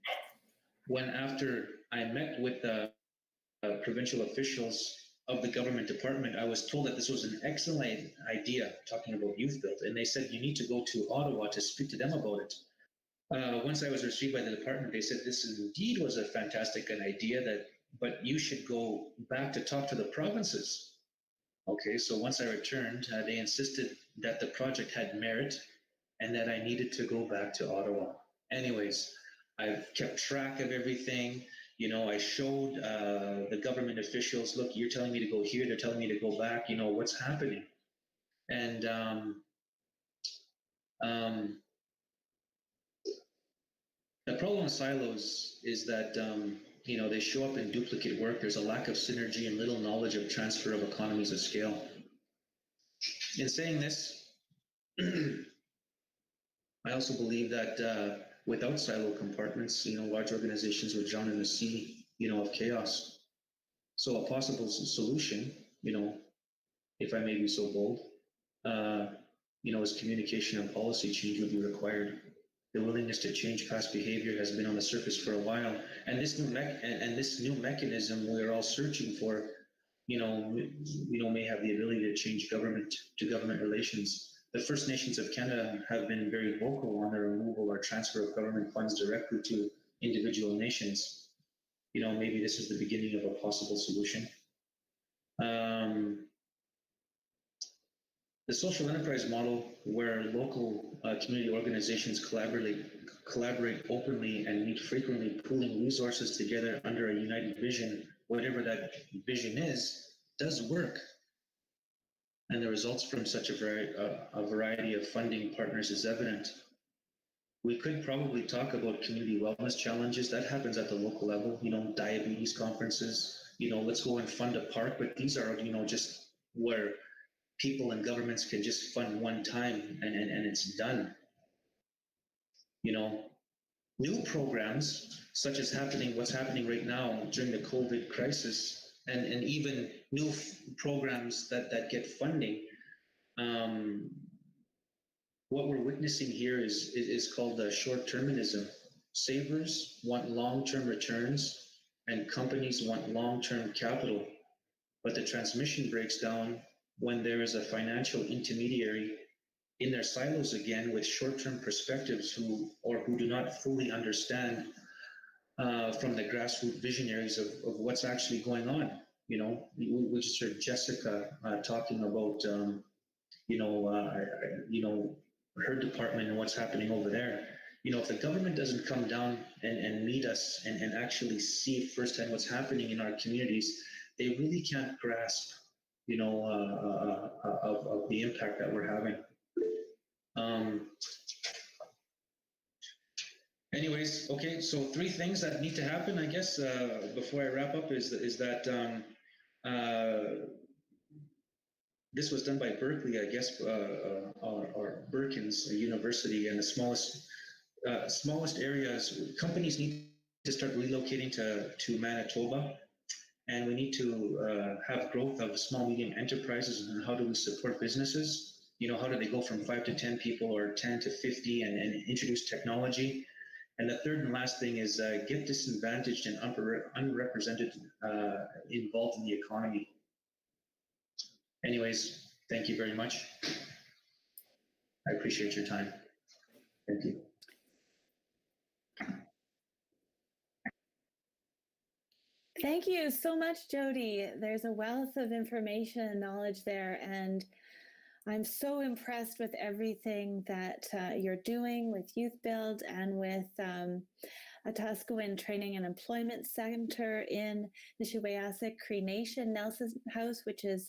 when, after I met with the provincial officials of the government department, I was told that this was an excellent idea, talking about youth build, and they said you need to go to Ottawa to speak to them about it. Once I was received by the department, they said this indeed was a fantastic idea, but you should go back to talk to the provinces. Okay, so once I returned, they insisted that the project had merit and that I needed to go back to Ottawa. Anyways, I've kept track of everything. I showed the government officials, look, you're telling me to go here, they're telling me to go back, what's happening? And the problem with silos is that, they show up in duplicate work. There's a lack of synergy and little knowledge of transfer of economies of scale. In saying this, I also believe that without silo compartments, large organizations would drown in the sea, of chaos. So a possible solution, if I may be so bold, is communication and policy change would be required. The willingness to change past behavior has been on the surface for a while, and this new mechanism we're all searching for, may have the ability to change government to government relations. The First Nations of Canada have been very vocal on the removal or transfer of government funds directly to individual nations. Maybe this is the beginning of a possible solution. The social enterprise model, where local community organizations collaborate openly and meet frequently, pooling resources together under a united vision, whatever that vision is, does work. And the results from such a variety of funding partners is evident. We could probably talk about community wellness challenges. That happens at the local level, diabetes conferences, let's go and fund a park, but these are, just where people and governments can just fund one time and it's done. New programs, such as what's happening right now during the COVID crisis, and even new programs that get funding, what we're witnessing here is called short-termism. Savers want long-term returns and companies want long-term capital, but the transmission breaks down when there is a financial intermediary in their silos again with short-term perspectives who do not fully understand from the grassroots visionaries of what's actually going on. We just heard Jessica talking about her department and what's happening over there. If the government doesn't come down and meet us and actually see firsthand what's happening in our communities, they really can't grasp, of the impact that we're having. Anyways, okay, so 3 things that need to happen, I guess, before I wrap up is that this was done by Berkeley, I guess, or Berkins University, and the smallest areas. Companies need to start relocating to Manitoba, and we need to have growth of small, medium enterprises. And how do we support businesses? How do they go from 5 to 10 people or 10 to 50 and introduce technology? And the third and last thing is get disadvantaged and unrepresented involved in the economy. Anyways, thank you very much. I appreciate your time. Thank you. Thank you so much, Jody. There's a wealth of information and knowledge there, and I'm so impressed with everything that you're doing with Youth Build and with Atascowin Training and Employment Center in Nisichawayasihk Cree Nation, Nelson House, which is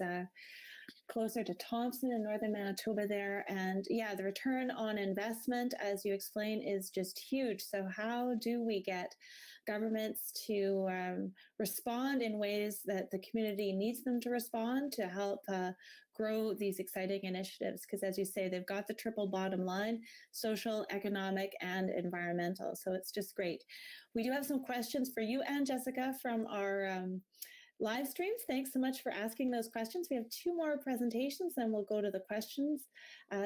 closer to Thompson in northern Manitoba there. And yeah, the return on investment, as you explain, is just huge. So how do we get governments to respond in ways that the community needs them to respond to help grow these exciting initiatives? Because as you say, they've got the triple bottom line: social, economic, and environmental. So it's just great. We do have some questions for you and Jessica from our live streams. Thanks so much for asking those questions. We have 2 more presentations, then we'll go to the questions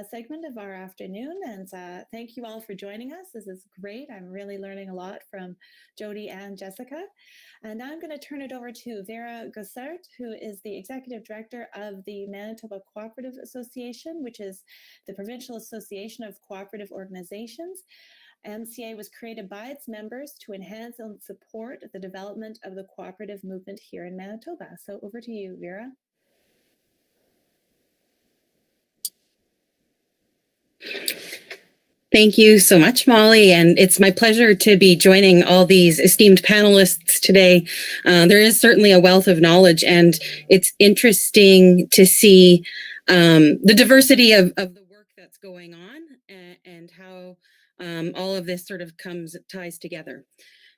segment of our afternoon. And thank you all for joining us. This is great. I'm really learning a lot from Jody and Jessica. And now I'm going to turn it over to Vera Gossaert, who is the Executive Director of the Manitoba Cooperative Association, which is the Provincial Association of Cooperative Organizations. MCA was created by its members to enhance and support the development of the cooperative movement here in Manitoba. So over to you, Vera. Thank you so much, Molly. And it's my pleasure to be joining all these esteemed panelists today. There is certainly a wealth of knowledge, and it's interesting to see the diversity of the work that's going on and how all of this sort of ties together.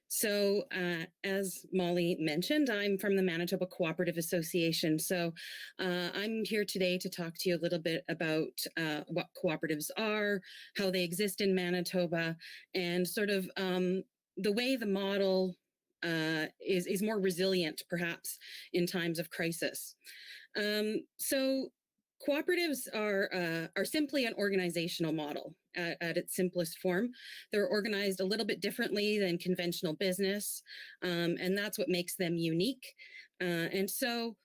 So as Molly mentioned, I'm from the Manitoba Cooperative Association. So I'm here today to talk to you a little bit about what cooperatives are, how they exist in Manitoba, and sort of the way the model is more resilient, perhaps, in times of crisis. So cooperatives are simply an organizational model at its simplest form. They're organized a little bit differently than conventional business, and that's what makes them unique. And so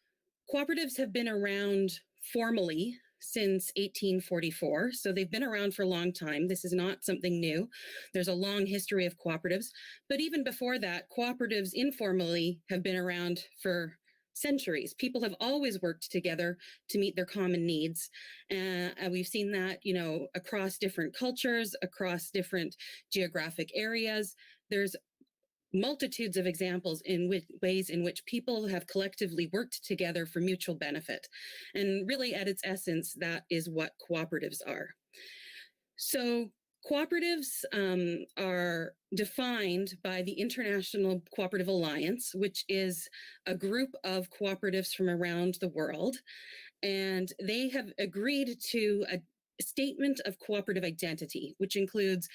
cooperatives have been around formally since 1844. So they've been around for a long time. This is not something new. There's a long history of cooperatives. But even before that, cooperatives informally have been around for centuries. People have always worked together to meet their common needs. We've seen that, across different cultures, across different geographic areas. There's multitudes of examples in ways in which people have collectively worked together for mutual benefit. And really, at its essence, that is what cooperatives are. So cooperatives are defined by the International Cooperative Alliance, which is a group of cooperatives from around the world. And they have agreed to a statement of cooperative identity, which includes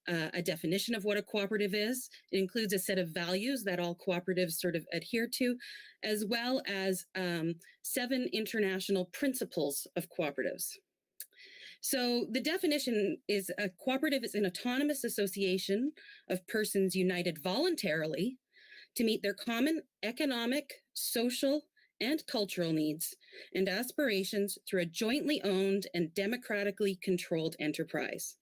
a definition of what a cooperative is. It includes a set of values that all cooperatives sort of adhere to, as well as 7 international principles of cooperatives. So the definition is a cooperative is an autonomous association of persons united voluntarily to meet their common economic, social, and cultural needs and aspirations through a jointly owned and democratically controlled enterprise.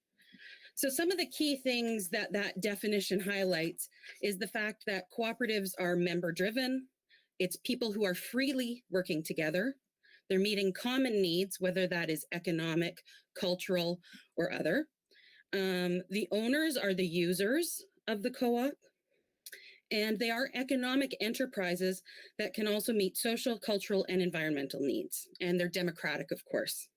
So some of the key things that definition highlights is the fact that cooperatives are member-driven. It's people who are freely working together. They're meeting common needs, whether that is economic, cultural, or other. The owners are the users of the co-op. And they are economic enterprises that can also meet social, cultural, and environmental needs. And they're democratic, of course.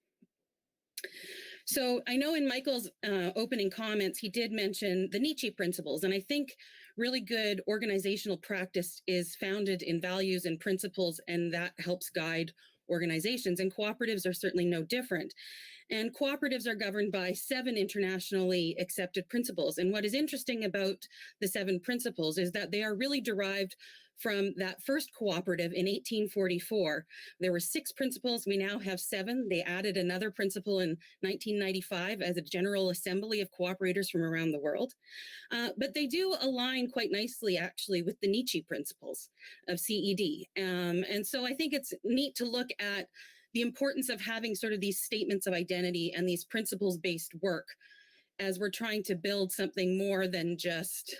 So I know in Michael's opening comments, he did mention the Nietzsche Principles. And I think really good organizational practice is founded in values and principles, and that helps guide organizations. And cooperatives are certainly no different. And cooperatives are governed by 7 internationally accepted principles. And what is interesting about the 7 principles is that they are really derived from that first cooperative in 1844. There were 6 principles. We now have 7. They added another principle in 1995 as a General Assembly of cooperators from around the world. But they do align quite nicely, actually, with the Nietzsche Principles of CED. And so I think it's neat to look at the importance of having sort of these statements of identity and these principles-based work as we're trying to build something more than just,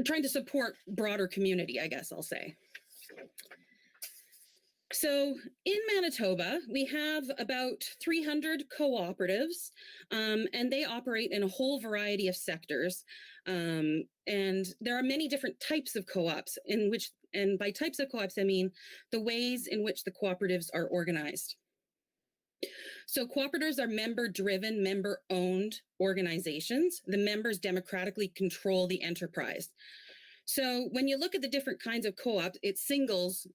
trying to support broader community, I guess I'll say. So in Manitoba, we have about 300 cooperatives, and they operate in a whole variety of sectors. And there are many different types of co-ops in which And by types of co-ops, I mean the ways in which the cooperatives are organized. So cooperatives are member-driven, member-owned organizations. The members democratically control the enterprise. So when you look at the different kinds of co-ops, it singles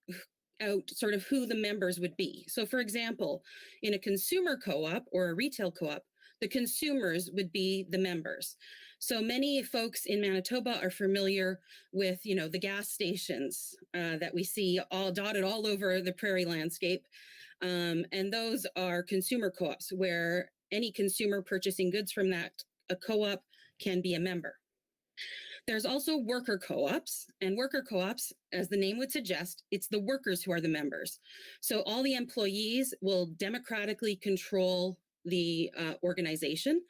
out sort of who the members would be. So for example, in a consumer co-op or a retail co-op, the consumers would be the members. So many folks in Manitoba are familiar with, the gas stations that we see all dotted all over the prairie landscape. And those are consumer co-ops where any consumer purchasing goods from a co-op can be a member. There's also worker co-ops, and worker co-ops, as the name would suggest, it's the workers who are the members. So all the employees will democratically control the organization,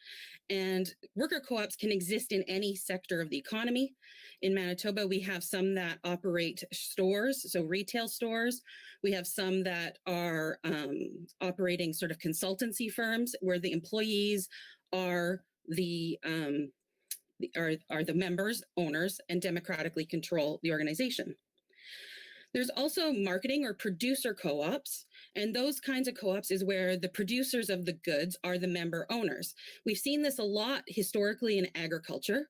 and worker co-ops can exist in any sector of the economy. In Manitoba, we have some that operate stores, so retail stores. We have some that are operating sort of consultancy firms where the employees are the members, owners, and democratically control the organization. There's also marketing or producer co-ops, and those kinds of co-ops is where the producers of the goods are the member owners. We've seen this a lot historically in agriculture,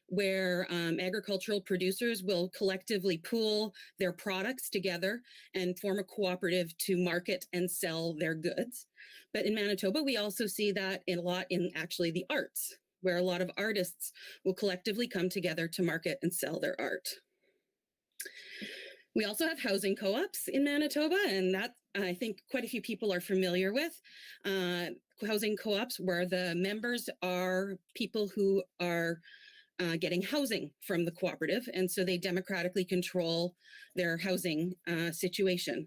where agricultural producers will collectively pool their products together and form a cooperative to market and sell their goods. But in Manitoba, we also see that a lot in actually the arts, where a lot of artists will collectively come together to market and sell their art. We also have housing co-ops in Manitoba, and that I think quite a few people are familiar with. Housing co-ops where the members are people who are getting housing from the cooperative, and so they democratically control their housing situation.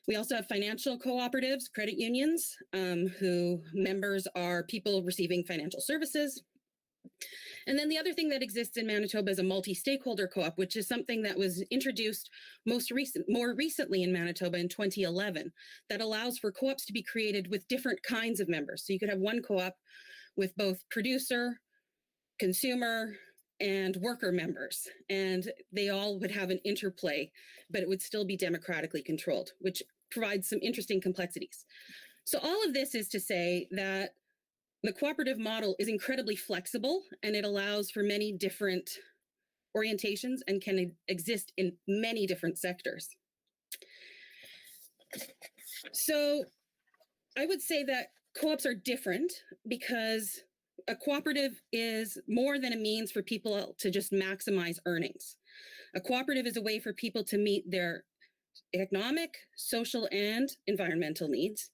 We also have financial cooperatives, credit unions, who members are people receiving financial services. And then the other thing that exists in Manitoba is a multi-stakeholder co-op, which is something that was introduced more recently in Manitoba in 2011, that allows for co-ops to be created with different kinds of members. So you could have one co-op with both producer, consumer, and worker members, and they all would have an interplay, but it would still be democratically controlled, which provides some interesting complexities. So all of this is to say that the cooperative model is incredibly flexible, and it allows for many different orientations and can exist in many different sectors. So I would say that co-ops are different because a cooperative is more than a means for people to just maximize earnings. A cooperative is a way for people to meet their economic, social, and environmental needs.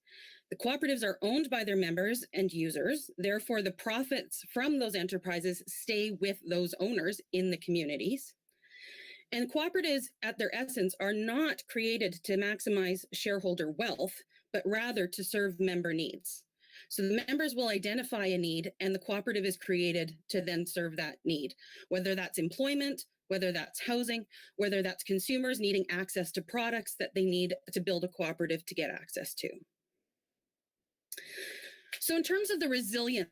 The cooperatives are owned by their members and users. Therefore, the profits from those enterprises stay with those owners in the communities. And cooperatives, at their essence, are not created to maximize shareholder wealth, but rather to serve member needs. So the members will identify a need, and the cooperative is created to then serve that need, whether that's employment, whether that's housing, whether that's consumers needing access to products that they need to build a cooperative to get access to. So in terms of the resilience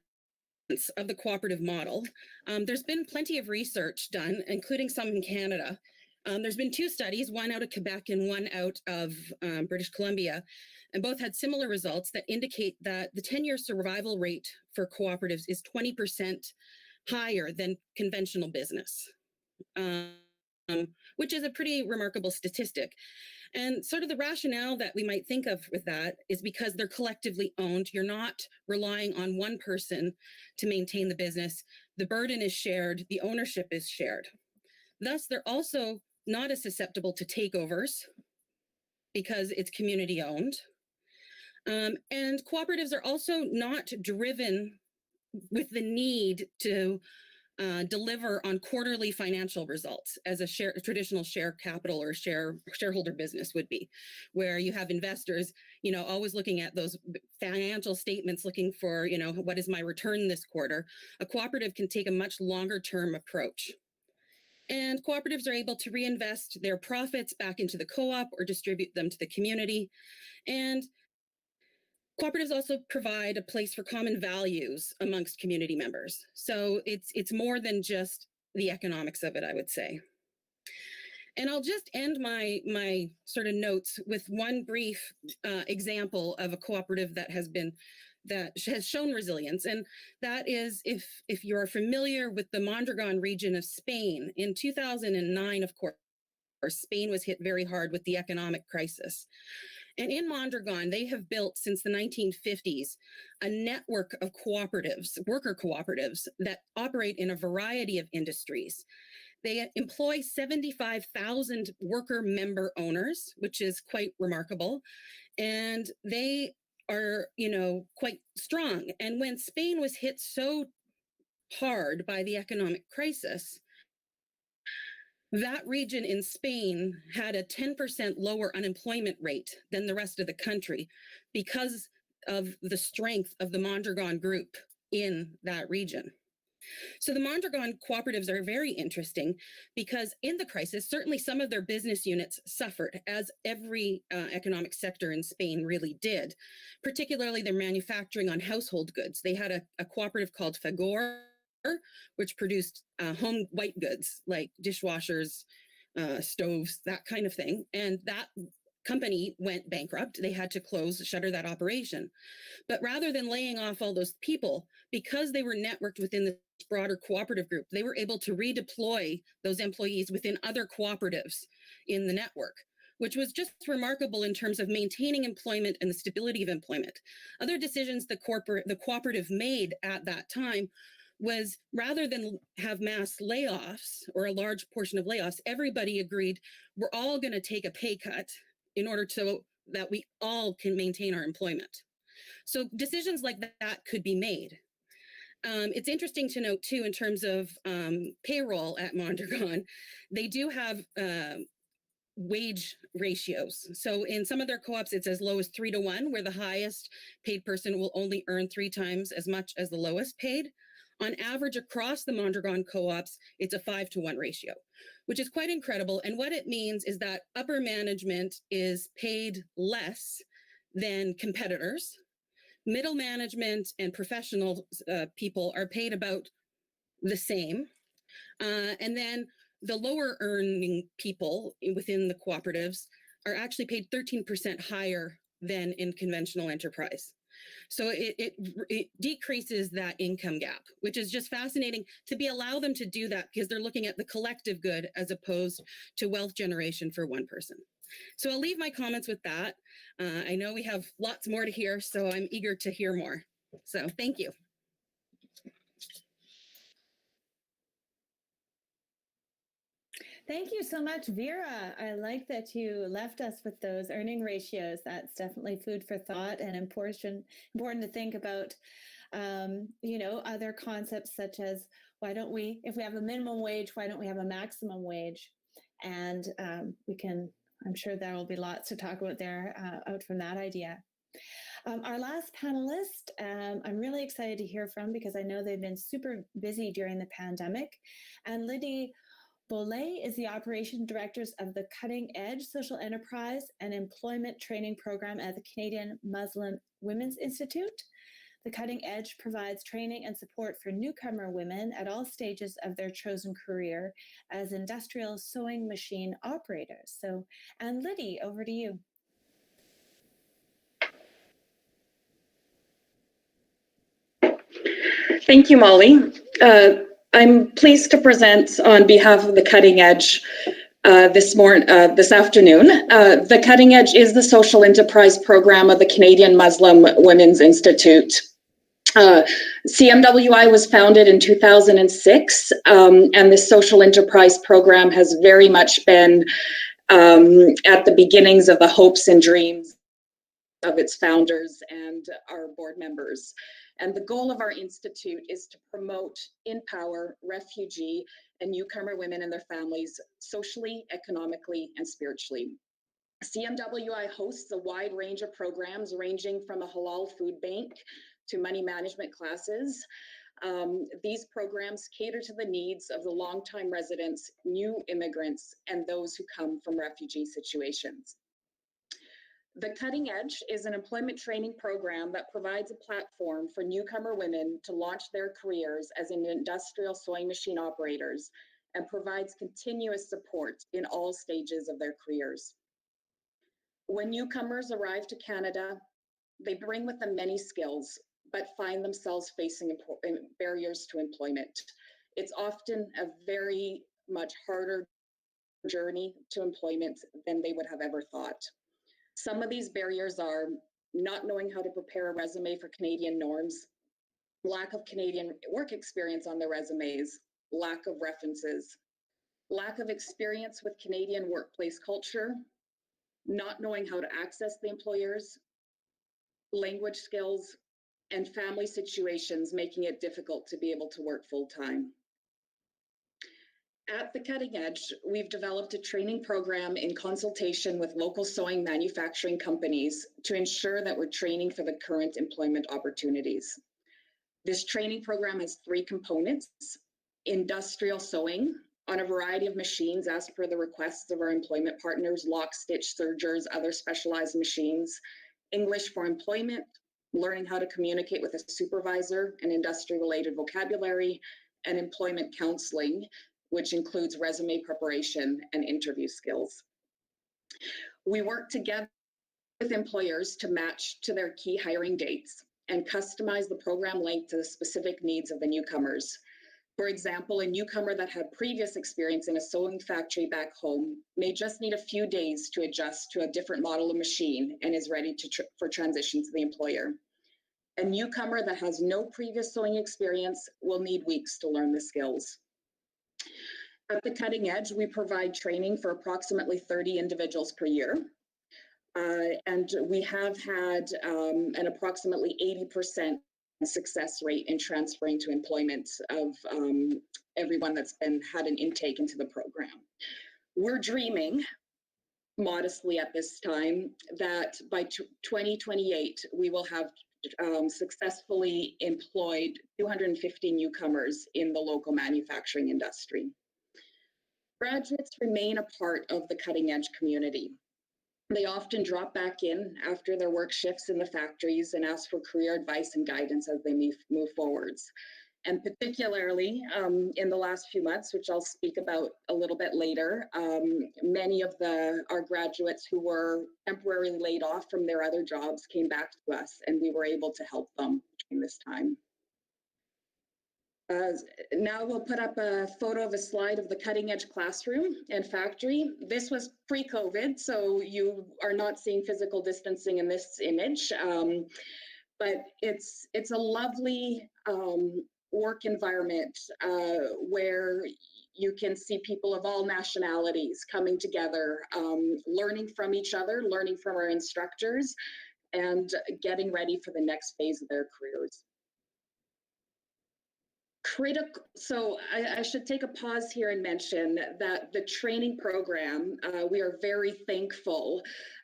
of the cooperative model, there's been plenty of research done, including some in Canada. There's been two studies, one out of Quebec and one out of British Columbia, and both had similar results that indicate that the 10-year survival rate for cooperatives is 20% higher than conventional business, which is a pretty remarkable statistic. And sort of the rationale that we might think of with that is because they're collectively owned. You're not relying on one person to maintain the business. The burden is shared. The ownership is shared. Thus, they're also not as susceptible to takeovers because it's community owned. And cooperatives are also not driven with the need to deliver on quarterly financial results as a traditional share capital or shareholder business would be, where you have investors, always looking at those financial statements, looking for, what is my return this quarter? A cooperative can take a much longer term approach. And cooperatives are able to reinvest their profits back into the co-op or distribute them to the community. And cooperatives also provide a place for common values amongst community members. So it's more than just the economics of it, I would say. And I'll just end my sort of notes with one brief example of a cooperative that has shown resilience. And that is, if you're familiar with the Mondragon region of Spain, in 2009, of course, Spain was hit very hard with the economic crisis. And in Mondragon, they have built since the 1950s a network of cooperatives, worker cooperatives, that operate in a variety of industries. They employ 75,000 worker member owners, which is quite remarkable. And they are, quite strong. And when Spain was hit so hard by the economic crisis, that region in Spain had a 10% lower unemployment rate than the rest of the country because of the strength of the Mondragon group in that region. So the Mondragon cooperatives are very interesting because in the crisis, certainly some of their business units suffered, as every economic sector in Spain really did, particularly their manufacturing on household goods. They had a cooperative called Hajer, which produced home white goods like dishwashers, stoves, that kind of thing. And that company went bankrupt. They had to shutter that operation. But rather than laying off all those people, because they were networked within the broader cooperative group, they were able to redeploy those employees within other cooperatives in the network, which was just remarkable in terms of maintaining employment and the stability of employment. Other decisions the cooperative made at that time was, rather than have mass layoffs or a large portion of layoffs, everybody agreed we're all going to take a pay cut in order that we all can maintain our employment. So decisions like that could be made. It's interesting to note too, in terms of payroll at Mondragon, they do have wage ratios. So in some of their co-ops, it's as low as 3-to-1, where the highest paid person will only earn 3 times as much as the lowest paid. On average, across the Mondragon co-ops, it's a 5-to-1 ratio, which is quite incredible. And what it means is that upper management is paid less than competitors. Middle management and professional people are paid about the same. And then the lower earning people within the cooperatives are actually paid 13% higher than in conventional enterprise. So it decreases that income gap, which is just fascinating to allow them to do that, because they're looking at the collective good as opposed to wealth generation for one person. So I'll leave my comments with that. I know we have lots more to hear, so I'm eager to hear more. So thank you. Thank you so much, Vera. I like that you left us with those earning ratios. That's definitely food for thought and important to think about, other concepts such as, why don't we, if we have a minimum wage, why don't we have a maximum wage? And I'm sure there will be lots to talk about there out from that idea. Our last panelist, I'm really excited to hear from, because I know they've been super busy during the pandemic. Anne-Lydie Bolay is the Operation Directors of the Cutting Edge Social Enterprise and Employment Training Program at the Canadian Muslim Women's Institute. The Cutting Edge provides training and support for newcomer women at all stages of their chosen career as industrial sewing machine operators. So, Anne-Lydie, over to you. Thank you, Molly. I'm pleased to present on behalf of the Cutting Edge this afternoon. The Cutting Edge is the social enterprise program of the Canadian Muslim Women's Institute. CMWI was founded in 2006, and this social enterprise program has very much been at the beginnings of the hopes and dreams of its founders and our board members. And the goal of our institute is to promote, empower refugee and newcomer women and their families socially, economically, and spiritually. CMWI hosts a wide range of programs ranging from a halal food bank to money management classes. These programs cater to the needs of the longtime residents, new immigrants, and those who come from refugee situations. The Cutting Edge is an employment training program that provides a platform for newcomer women to launch their careers as industrial sewing machine operators and provides continuous support in all stages of their careers. When newcomers arrive to Canada, they bring with them many skills, but find themselves facing barriers to employment. It's often a very much harder journey to employment than they would have ever thought. Some of these barriers are not knowing how to prepare a resume for Canadian norms, lack of Canadian work experience on their resumes, lack of references, lack of experience with Canadian workplace culture, not knowing how to access the employers, language skills, and family situations making it difficult to be able to work full-time. At the Cutting Edge, we've developed a training program in consultation with local sewing manufacturing companies to ensure that we're training for the current employment opportunities. This training program has 3 components: industrial sewing on a variety of machines as per the requests of our employment partners, lock, stitch, sergers, other specialized machines; English for employment, learning how to communicate with a supervisor and industry-related vocabulary; and employment counseling, which includes resume preparation and interview skills. We work together with employers to match to their key hiring dates and customize the program length to the specific needs of the newcomers. For example, a newcomer that had previous experience in a sewing factory back home may just need a few days to adjust to a different model of machine and is ready for transition to the employer. A newcomer that has no previous sewing experience will need weeks to learn the skills. At the Cutting Edge, we provide training for approximately 30 individuals per year. And we have had an approximately 80% success rate in transferring to employment of everyone that's had an intake into the program. We're dreaming modestly at this time that by 2028, we will have successfully employed 250 newcomers in the local manufacturing industry. Graduates remain a part of the Cutting Edge community. They often drop back in after their work shifts in the factories and ask for career advice and guidance as they move forwards. And particularly in the last few months, which I'll speak about a little bit later, many of our graduates who were temporarily laid off from their other jobs came back to us, and we were able to help them during this time. Now we'll put up a photo of a slide of the Cutting Edge classroom and factory. This was pre-COVID, so you are not seeing physical distancing in this image, but it's a lovely work environment where you can see people of all nationalities coming together, learning from each other, learning from our instructors, and getting ready for the next phase of their careers. So I should take a pause here and mention that the training program, we are very thankful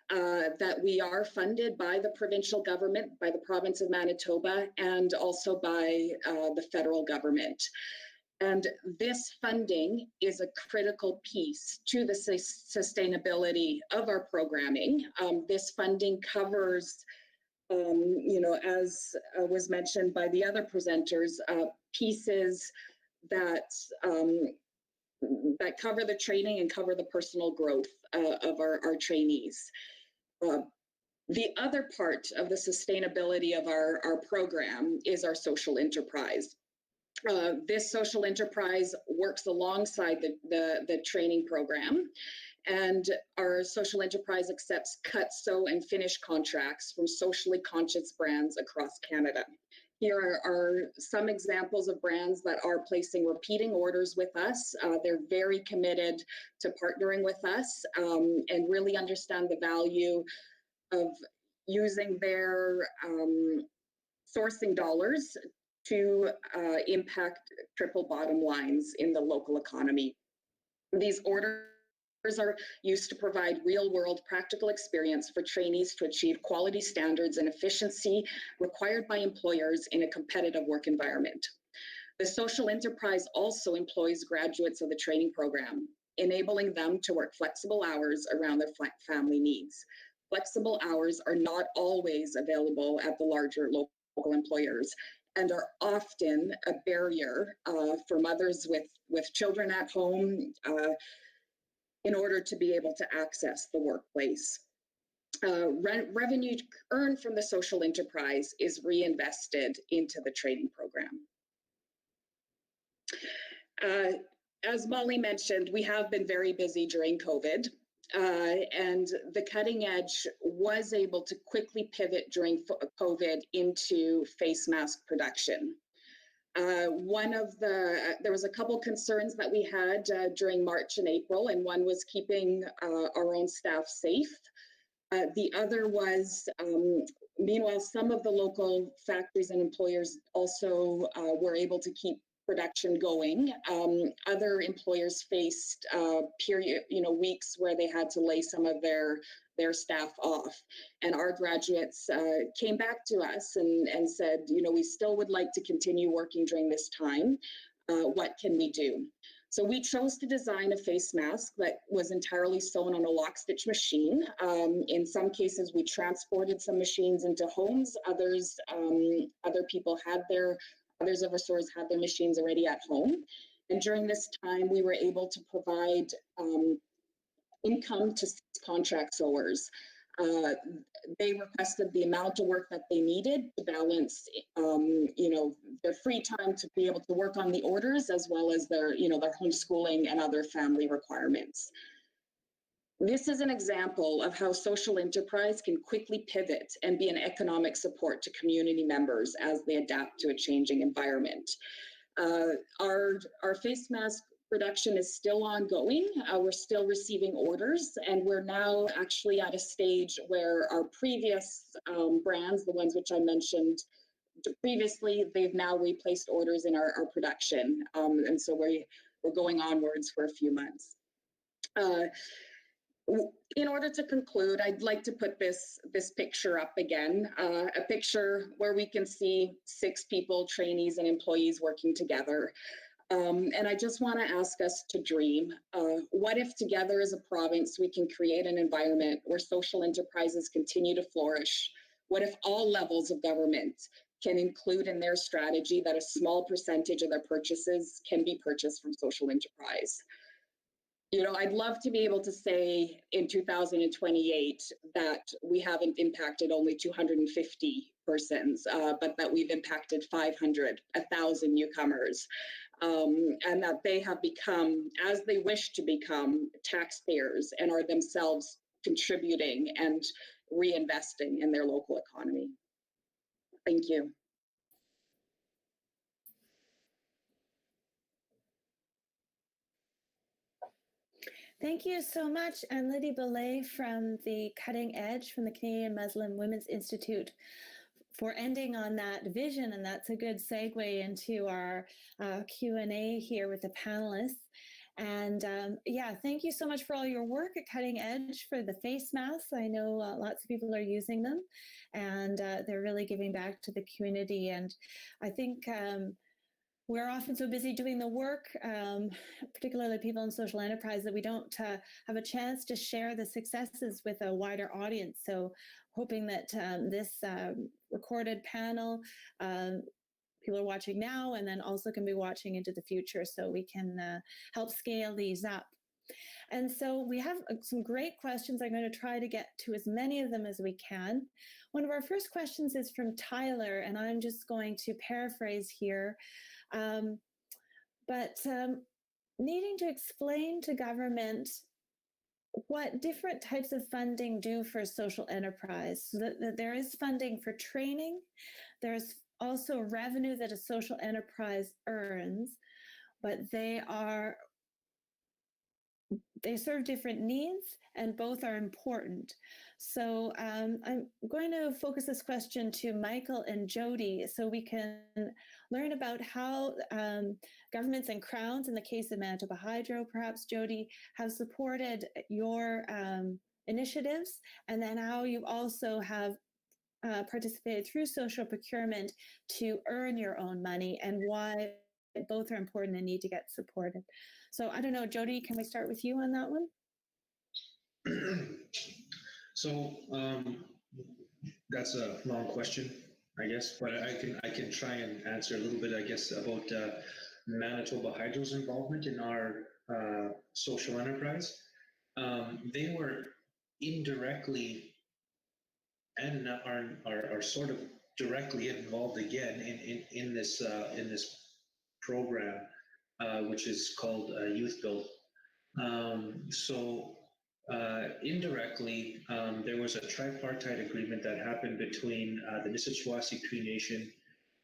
that we are funded by the provincial government, by the province of Manitoba, and also by the federal government. And this funding is a critical piece to the sustainability of our programming. This funding covers, as was mentioned by the other presenters, pieces that cover the training and cover the personal growth of our trainees. The other part of the sustainability of our program is our social enterprise. This social enterprise works alongside the training program, and our social enterprise accepts cut, sew, and finish contracts from socially conscious brands across Canada. Here are some examples of brands that are placing repeating orders with us. They're very committed to partnering with us and really understand the value of using their sourcing dollars to impact triple bottom lines in the local economy. These orders are used to provide real-world practical experience for trainees to achieve quality standards and efficiency required by employers in a competitive work environment. The social enterprise also employs graduates of the training program, enabling them to work flexible hours around their family needs. Flexible hours are not always available at the larger local employers, and are often a barrier for mothers with children at home in order to be able to access the workplace. Revenue earned from the social enterprise is reinvested into the training program. As Molly mentioned, we have been very busy during COVID, and the Cutting Edge was able to quickly pivot during COVID into face mask production. There was a couple concerns that we had during March and April, and one was keeping our own staff safe. The other was, meanwhile, some of the local factories and employers also were able to keep production going. Other employers faced weeks where they had to lay some of their staff off. And our graduates came back to us and said, we still would like to continue working during this time. What can we do? So we chose to design a face mask that was entirely sewn on a lock stitch machine. In some cases, we transported some machines into homes. Other people others of our stores had their machines already at home. And during this time, we were able to provide income to 6 contract sewers. They requested the amount of work that they needed to balance, their free time to be able to work on the orders, as well as their homeschooling and other family requirements. This is an example of how social enterprise can quickly pivot and be an economic support to community members as they adapt to a changing environment. Our face mask production is still ongoing. We're still receiving orders, and we're now actually at a stage where our previous brands, the ones which I mentioned previously, they've now replaced orders in our production. And so we're going onwards for a few months. In order to conclude, I'd like to put this picture up again, a picture where we can see 6 people, trainees and employees working together. And I just want to ask us to dream. What if together as a province, we can create an environment where social enterprises continue to flourish? What if all levels of government can include in their strategy that a small percentage of their purchases can be purchased from social enterprise? I'd love to be able to say in 2028 that we haven't impacted only 250 persons, but that we've impacted 500, 1,000 newcomers, and that they have become, as they wish to become, taxpayers and are themselves contributing and reinvesting in their local economy. Thank you. Thank you so much, Anne-Lydie Bolay from the Cutting Edge, from the Canadian Muslim Women's Institute, for ending on that vision. And that's a good segue into our Q&A here with the panelists. And thank you so much for all your work at Cutting Edge for the face masks. I know lots of people are using them, and they're really giving back to the community. And I think we're often so busy doing the work, particularly people in social enterprise, that we don't have a chance to share the successes with a wider audience. So hoping that this recorded panel, people are watching now and then also can be watching into the future, so we can help scale these up. And so we have some great questions. I'm going to try to get to as many of them as we can. One of our first questions is from Tyler, and I'm just going to paraphrase here. Needing to explain to government what different types of funding do for social enterprise. So that there is funding for training. There's also revenue that a social enterprise earns, but they serve different needs, and both are important. So I'm going to focus this question to Michael and Jody so we can learn about how governments and crowns, in the case of Manitoba Hydro, perhaps Jody, have supported your initiatives, and then how you also have participated through social procurement to earn your own money, and why both are important and need to get supported. So I don't know, Jody, can we start with you on that one? So that's a long question. I guess, but I can try and answer a little bit, I guess, about Manitoba Hydro's involvement in our social enterprise. They were indirectly and are sort of directly involved again in this program, which is called Youth Build. Indirectly, there was a tripartite agreement that happened between the Nisichawayasihk Cree Nation,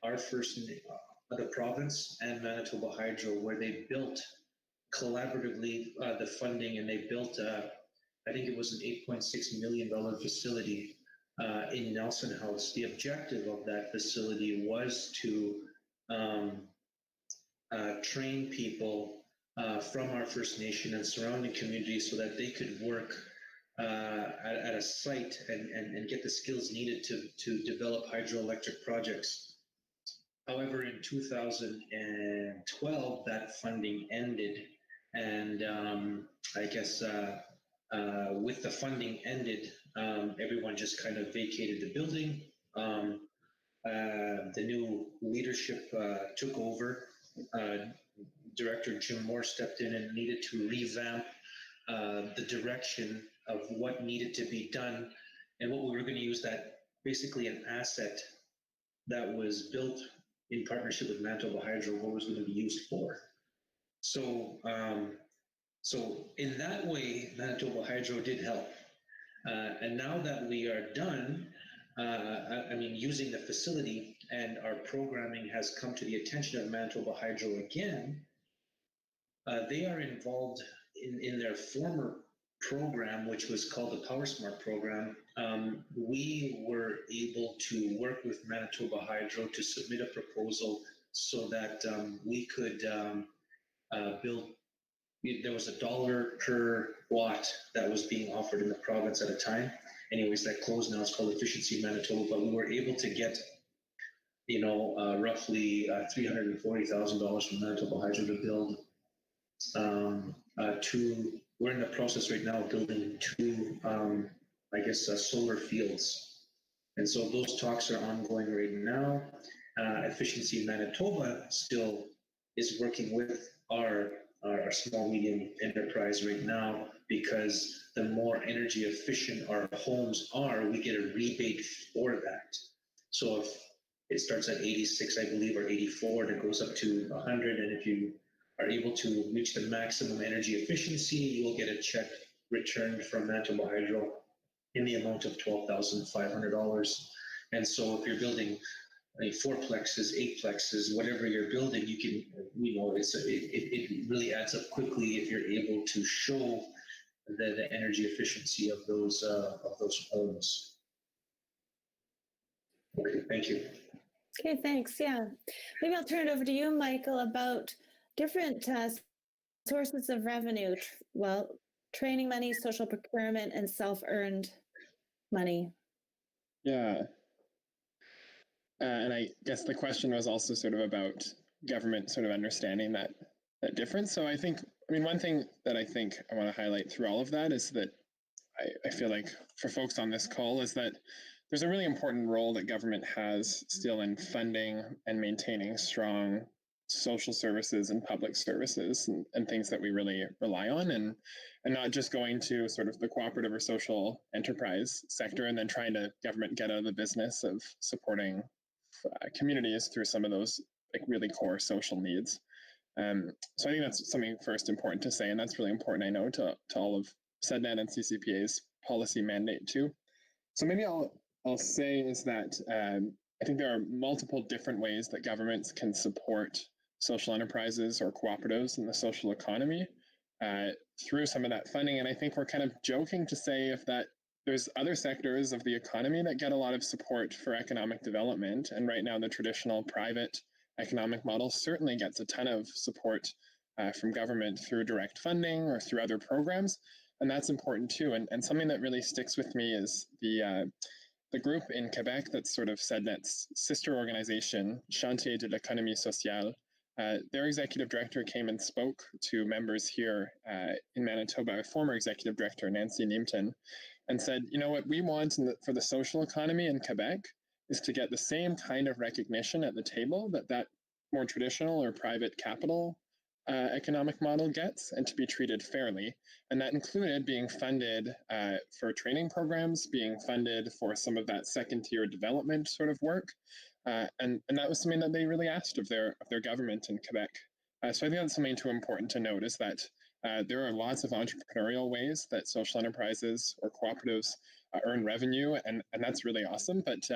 our the province, and Manitoba Hydro, where they built collaboratively the funding, and they built, I think it was an $8.6 million facility in Nelson House. The objective of that facility was to train people from our First Nation and surrounding communities so that they could work at a site and get the skills needed to develop hydroelectric projects. However, in 2012, that funding ended, and I guess with the funding ended, everyone just kind of vacated the building. The new leadership took over. Director Jim Moore stepped in and needed to revamp the direction of what needed to be done and what we were going to use, that basically an asset that was built in partnership with Manitoba Hydro, what was going to be used for. So in that way, Manitoba Hydro did help. And now that we are done, using the facility, and our programming has come to the attention of Manitoba Hydro again, they are involved in their former program, which was called the Power Smart program. We were able to work with Manitoba Hydro to submit a proposal so that we could build. There was $1 per watt that was being offered in the province at a time. Anyways, that closed now. It's called Efficiency Manitoba, but we were able to get, roughly $340,000 from Manitoba Hydro to build we're in the process right now of building two, solar fields. And so those talks are ongoing right now. Efficiency Manitoba still is working with our small medium enterprise right now, because the more energy efficient our homes are, we get a rebate for that. So if it starts at 86, I believe, or 84, and it goes up to 100, and if you are able to reach the maximum energy efficiency, you will get a check returned from Manitoba Hydro in the amount of $12,500. And so if you're building fourplexes, eightplexes, whatever you're building, you can, it really adds up quickly if you're able to show the energy efficiency of those homes. Okay, thank you. Okay, thanks. Yeah, maybe I'll turn it over to you, Michael, about different sources of revenue. Training money, social procurement, and self-earned money. Yeah. And I guess the question was also sort of about government sort of understanding that difference. So I think, one thing that I think I want to highlight through all of that is that I feel like for folks on this call is that there's a really important role that government has still in funding and maintaining strong social services and public services and things that we really rely on, and not just going to sort of the cooperative or social enterprise sector and then trying to government get out of the business of supporting communities through some of those really core social needs. So I think that's something first important to say, and that's really important, I know, to all of CCEDNet and CCPA's policy mandate too. So maybe I'll say is that I think there are multiple different ways that governments can support social enterprises or cooperatives in the social economy through some of that funding. And I think we're kind of joking to say if that there's other sectors of the economy that get a lot of support for economic development. And right now, the traditional private economic model certainly gets a ton of support from government through direct funding or through other programs. And that's important too. And something that really sticks with me is the group in Quebec that's sort of CCEDNet's sister organization, Chantier de l'économie sociale. Their executive director came and spoke to members here in Manitoba, former executive director Nancy Niemton, and said, what we want for the social economy in Quebec is to get the same kind of recognition at the table that more traditional or private capital economic model gets, and to be treated fairly. And that included being funded for training programs, being funded for some of that second tier development sort of work. And that was something that they really asked of their government in Quebec. So I think that's something too important to note, is that there are lots of entrepreneurial ways that social enterprises or cooperatives earn revenue, and that's really awesome. But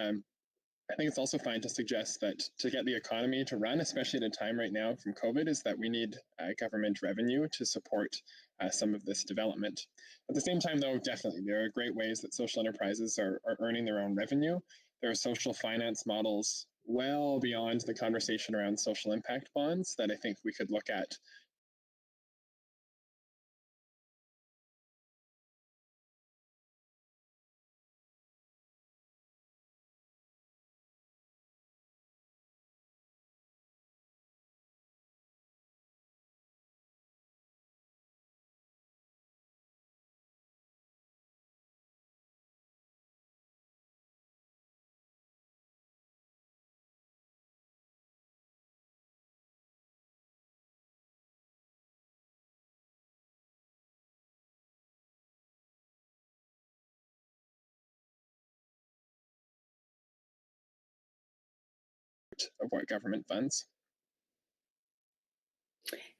I think it's also fine to suggest that to get the economy to run, especially at a time right now from COVID, is that we need government revenue to support some of this development. At the same time, though, definitely, there are great ways that social enterprises are earning their own revenue. There are social finance models well beyond the conversation around social impact bonds that I think we could look at. Of what government funds.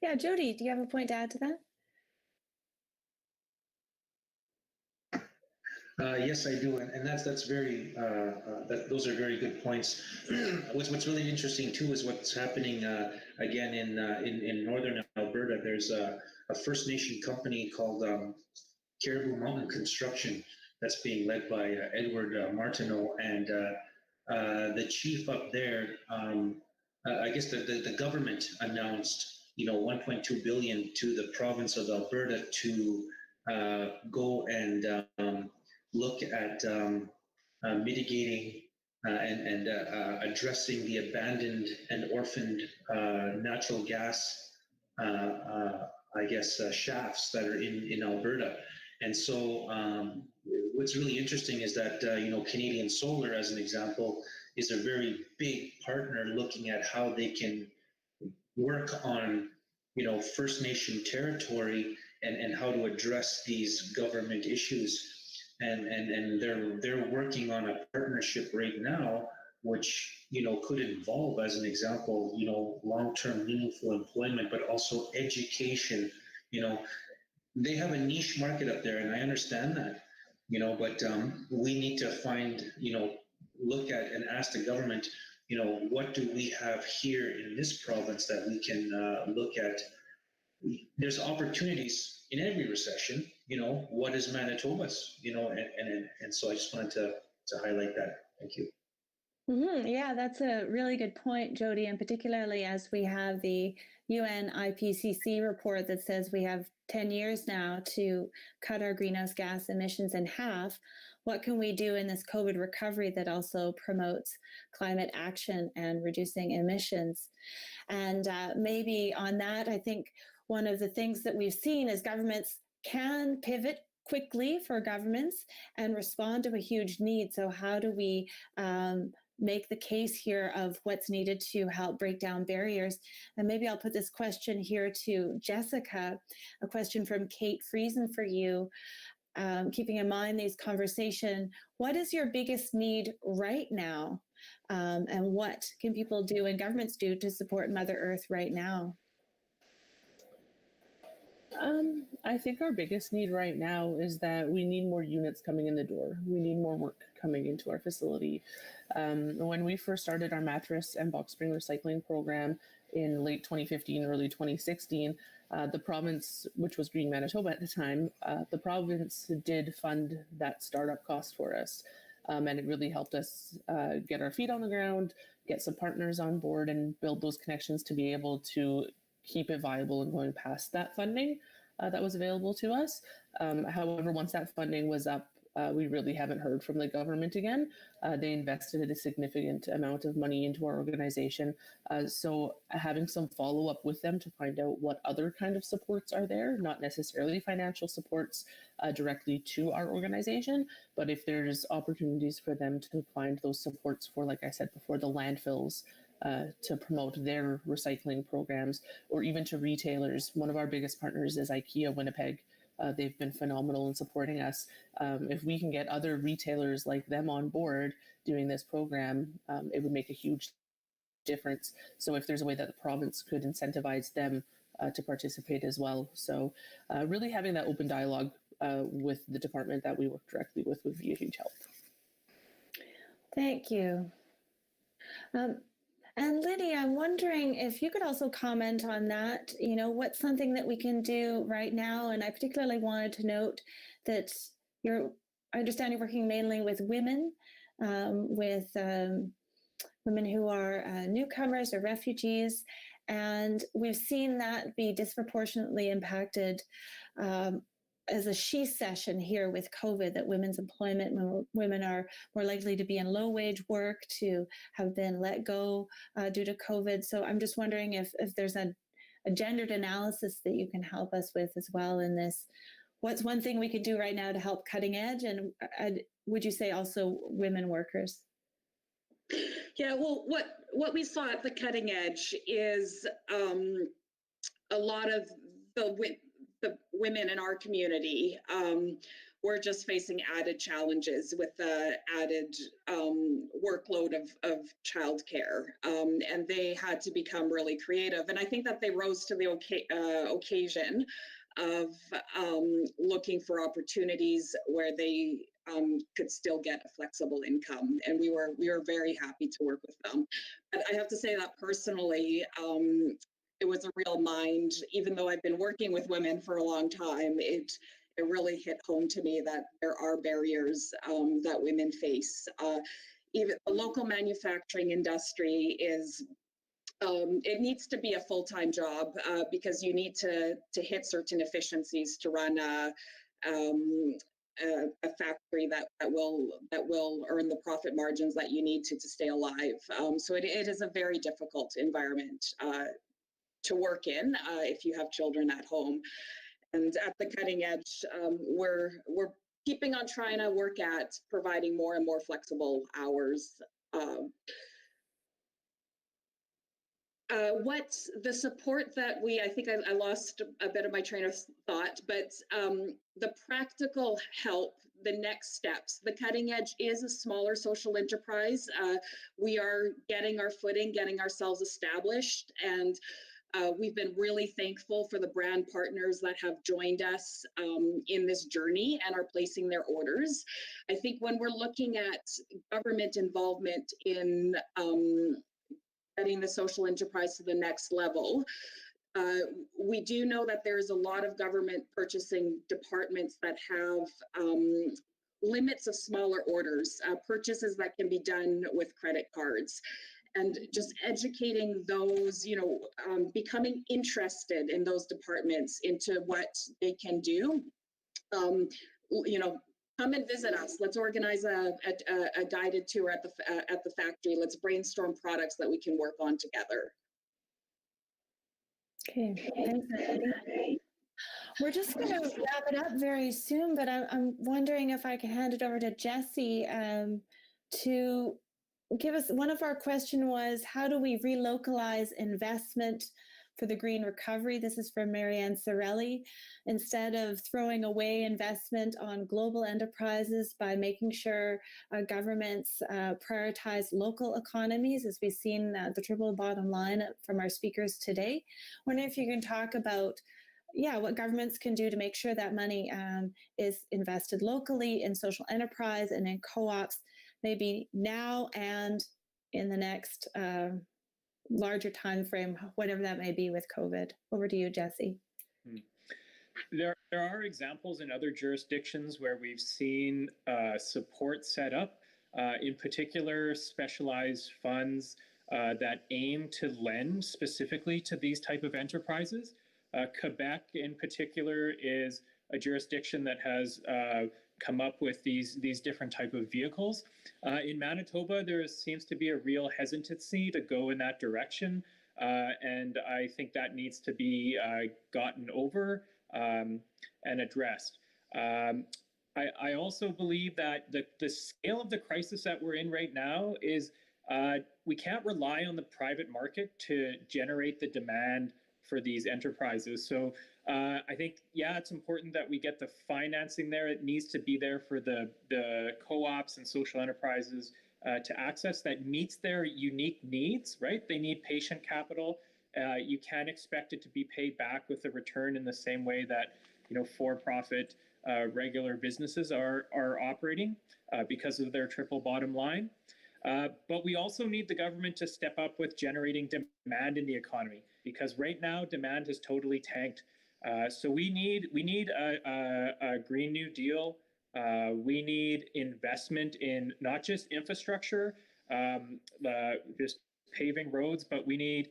Yeah, Jody, do you have a point to add to that? Yes, I do, and that's very. Those are very good points. What's really interesting too is what's happening again in northern Alberta. There's a First Nation company called Caribou Mountain Construction that's being led by Edward Martineau, and the chief up there. I guess the government announced, $1.2 billion to the province of Alberta to go and look at mitigating and addressing the abandoned and orphaned natural gas, shafts that are in Alberta. And so what's really interesting is that, Canadian Solar, as an example, is a very big partner looking at how they can work on, First Nation territory and how to address these government issues. And they're working on a partnership right now, which, could involve, as an example, long-term meaningful employment, but also education. They have a niche market up there, and I understand that, but we need to find, look at and ask the government, what do we have here in this province that we can look at? There's opportunities in every recession, what is Manitoba's, and so I just wanted to highlight that. Thank you. Mm-hmm. Yeah, that's a really good point, Jody, and particularly as we have the UN IPCC report that says we have 10 years now to cut our greenhouse gas emissions in half. What can we do in this COVID recovery that also promotes climate action and reducing emissions? And maybe on that, I think one of the things that we've seen is governments can pivot quickly for governments and respond to a huge need. So how do we make the case here of what's needed to help break down barriers? And maybe I'll put this question here to Jessica, a question from Kate Friesen for you. Keeping in mind these conversation, what is your biggest need right now? And what can people do and governments do to support Mother Earth right now? I think our biggest need right now is that we need more units coming in the door. We need more work coming into our facility. When we first started our mattress and box spring recycling program in late 2015, early 2016, the province, which was Green Manitoba at the time, the province did fund that startup cost for us. And it really helped us get our feet on the ground, get some partners on board, and build those connections to be able to keep it viable and going past that funding that was available to us. However, once that funding was up, we really haven't heard from the government again. They invested a significant amount of money into our organization. So having some follow-up with them to find out what other kind of supports are there, not necessarily financial supports directly to our organization, but if there's opportunities for them to find those supports for, like I said before, the landfills, to promote their recycling programs, or even to retailers. One of our biggest partners is IKEA Winnipeg. They've been phenomenal in supporting us. If we can get other retailers like them on board doing this program, it would make a huge difference. So if there's a way that the province could incentivize them to participate as well. So really having that open dialogue with the department that we work directly with would be a huge help. Thank you. And Lydia, I'm wondering if you could also comment on that. You know, what's something that we can do right now? And I particularly wanted to note that I understand you're working mainly with women, women who are newcomers or refugees, and we've seen that be disproportionately impacted as a she session here with COVID, that women's employment, women are more likely to be in low wage work, to have been let go due to COVID. So I'm just wondering if there's a gendered analysis that you can help us with as well in this. What's one thing we could do right now to help cutting edge? And would you say also women workers? Yeah, well, what we saw at the cutting edge is a lot of the women in our community were just facing added challenges with the added workload of childcare, and they had to become really creative. And I think that they rose to the occasion of looking for opportunities where they could still get a flexible income, and we were very happy to work with them. But I have to say that personally, it was a real mind. Even though I've been working with women for a long time, it really hit home to me that there are barriers that women face. Even the local manufacturing industry is. It needs to be a full-time job because you need to hit certain efficiencies to run a factory that will earn the profit margins that you need to stay alive. So it is a very difficult environment to work in if you have children at home. And at the cutting edge, we're keeping on trying to work at providing more and more flexible hours. What's the support that I think I lost a bit of my train of thought, but the practical help, the next steps, the cutting edge is a smaller social enterprise. We are getting our footing, getting ourselves established, and we've been really thankful for the brand partners that have joined us in this journey and are placing their orders. I think when we're looking at government involvement in getting the social enterprise to the next level, we do know that there's a lot of government purchasing departments that have limits of smaller orders, purchases that can be done with credit cards. And just educating those, becoming interested in those departments into what they can do. Come and visit us. Let's organize a guided tour at the factory. Let's brainstorm products that we can work on together. Okay, thanks, Anne-Lydie. We're just going to wrap it up very soon, but I'm wondering if I can hand it over to Jesse to give us, one of our questions was, how do we relocalize investment for the green recovery? This is from Marianne Sorelli. Instead of throwing away investment on global enterprises by making sure governments prioritize local economies, as we've seen the triple bottom line from our speakers today. Wondering if you can talk about what governments can do to make sure that money is invested locally in social enterprise and in co-ops, maybe now and in the next larger time frame, whatever that may be with COVID. Over to you, Jesse. There are examples in other jurisdictions where we've seen support set up, in particular specialized funds that aim to lend specifically to these type of enterprises. Quebec in particular is a jurisdiction that has come up with these different type of vehicles. In Manitoba, there seems to be a real hesitancy to go in that direction, and I think that needs to be gotten over and addressed. I also believe that the scale of the crisis that we're in right now is we can't rely on the private market to generate the demand for these enterprises. So I think, yeah, it's important that we get the financing there. It needs to be there for the co-ops and social enterprises to access that meets their unique needs, right? They need patient capital. You can't expect it to be paid back with a return in the same way that, for-profit regular businesses are operating because of their triple bottom line. But we also need the government to step up with generating demand in the economy, because right now demand has totally tanked. So we need a Green New Deal. We need investment in not just infrastructure, just paving roads, but we need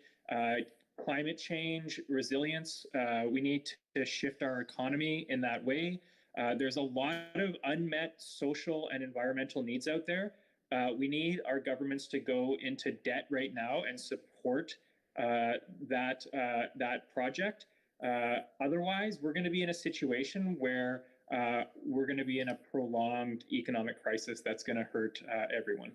climate change resilience. We need to shift our economy in that way. There's a lot of unmet social and environmental needs out there. We need our governments to go into debt right now and support that project. Otherwise, we're going to be in a situation where we're going to be in a prolonged economic crisis that's going to hurt everyone.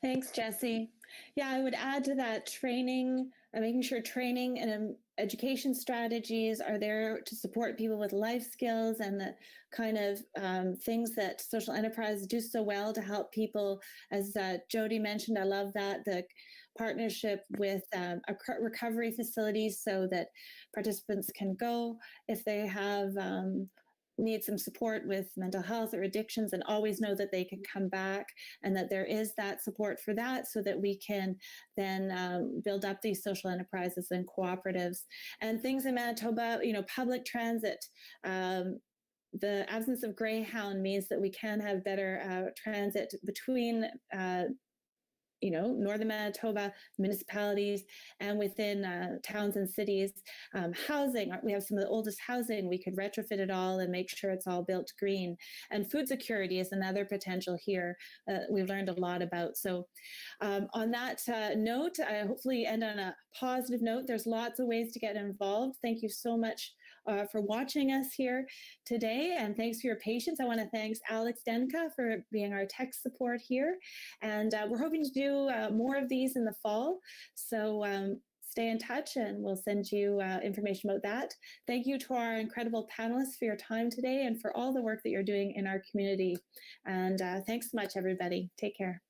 Thanks, Jesse. Yeah, I would add to that training, making sure training and education strategies are there to support people with life skills and the kind of things that social enterprises do so well to help people. As Jody mentioned, I love that, the partnership with recovery facilities so that participants can go if they have need some support with mental health or addictions, and always know that they can come back and that there is that support for that, so that we can then build up these social enterprises and cooperatives and things in Manitoba. Public transit. The absence of Greyhound means that we can have better transit between northern Manitoba municipalities and within towns and cities. Housing, we have some of the oldest housing. We could retrofit it all and make sure it's all built green. And food security is another potential here we've learned a lot about. So on that note, I hopefully end on a positive note. There's lots of ways to get involved. Thank you so much for watching us here today, and thanks for your patience. I want to thank Alex Denka for being our tech support here, and we're hoping to do more of these in the fall, so stay in touch and we'll send you information about that. Thank you to our incredible panelists for your time today and for all the work that you're doing in our community, and thanks so much, everybody. Take care.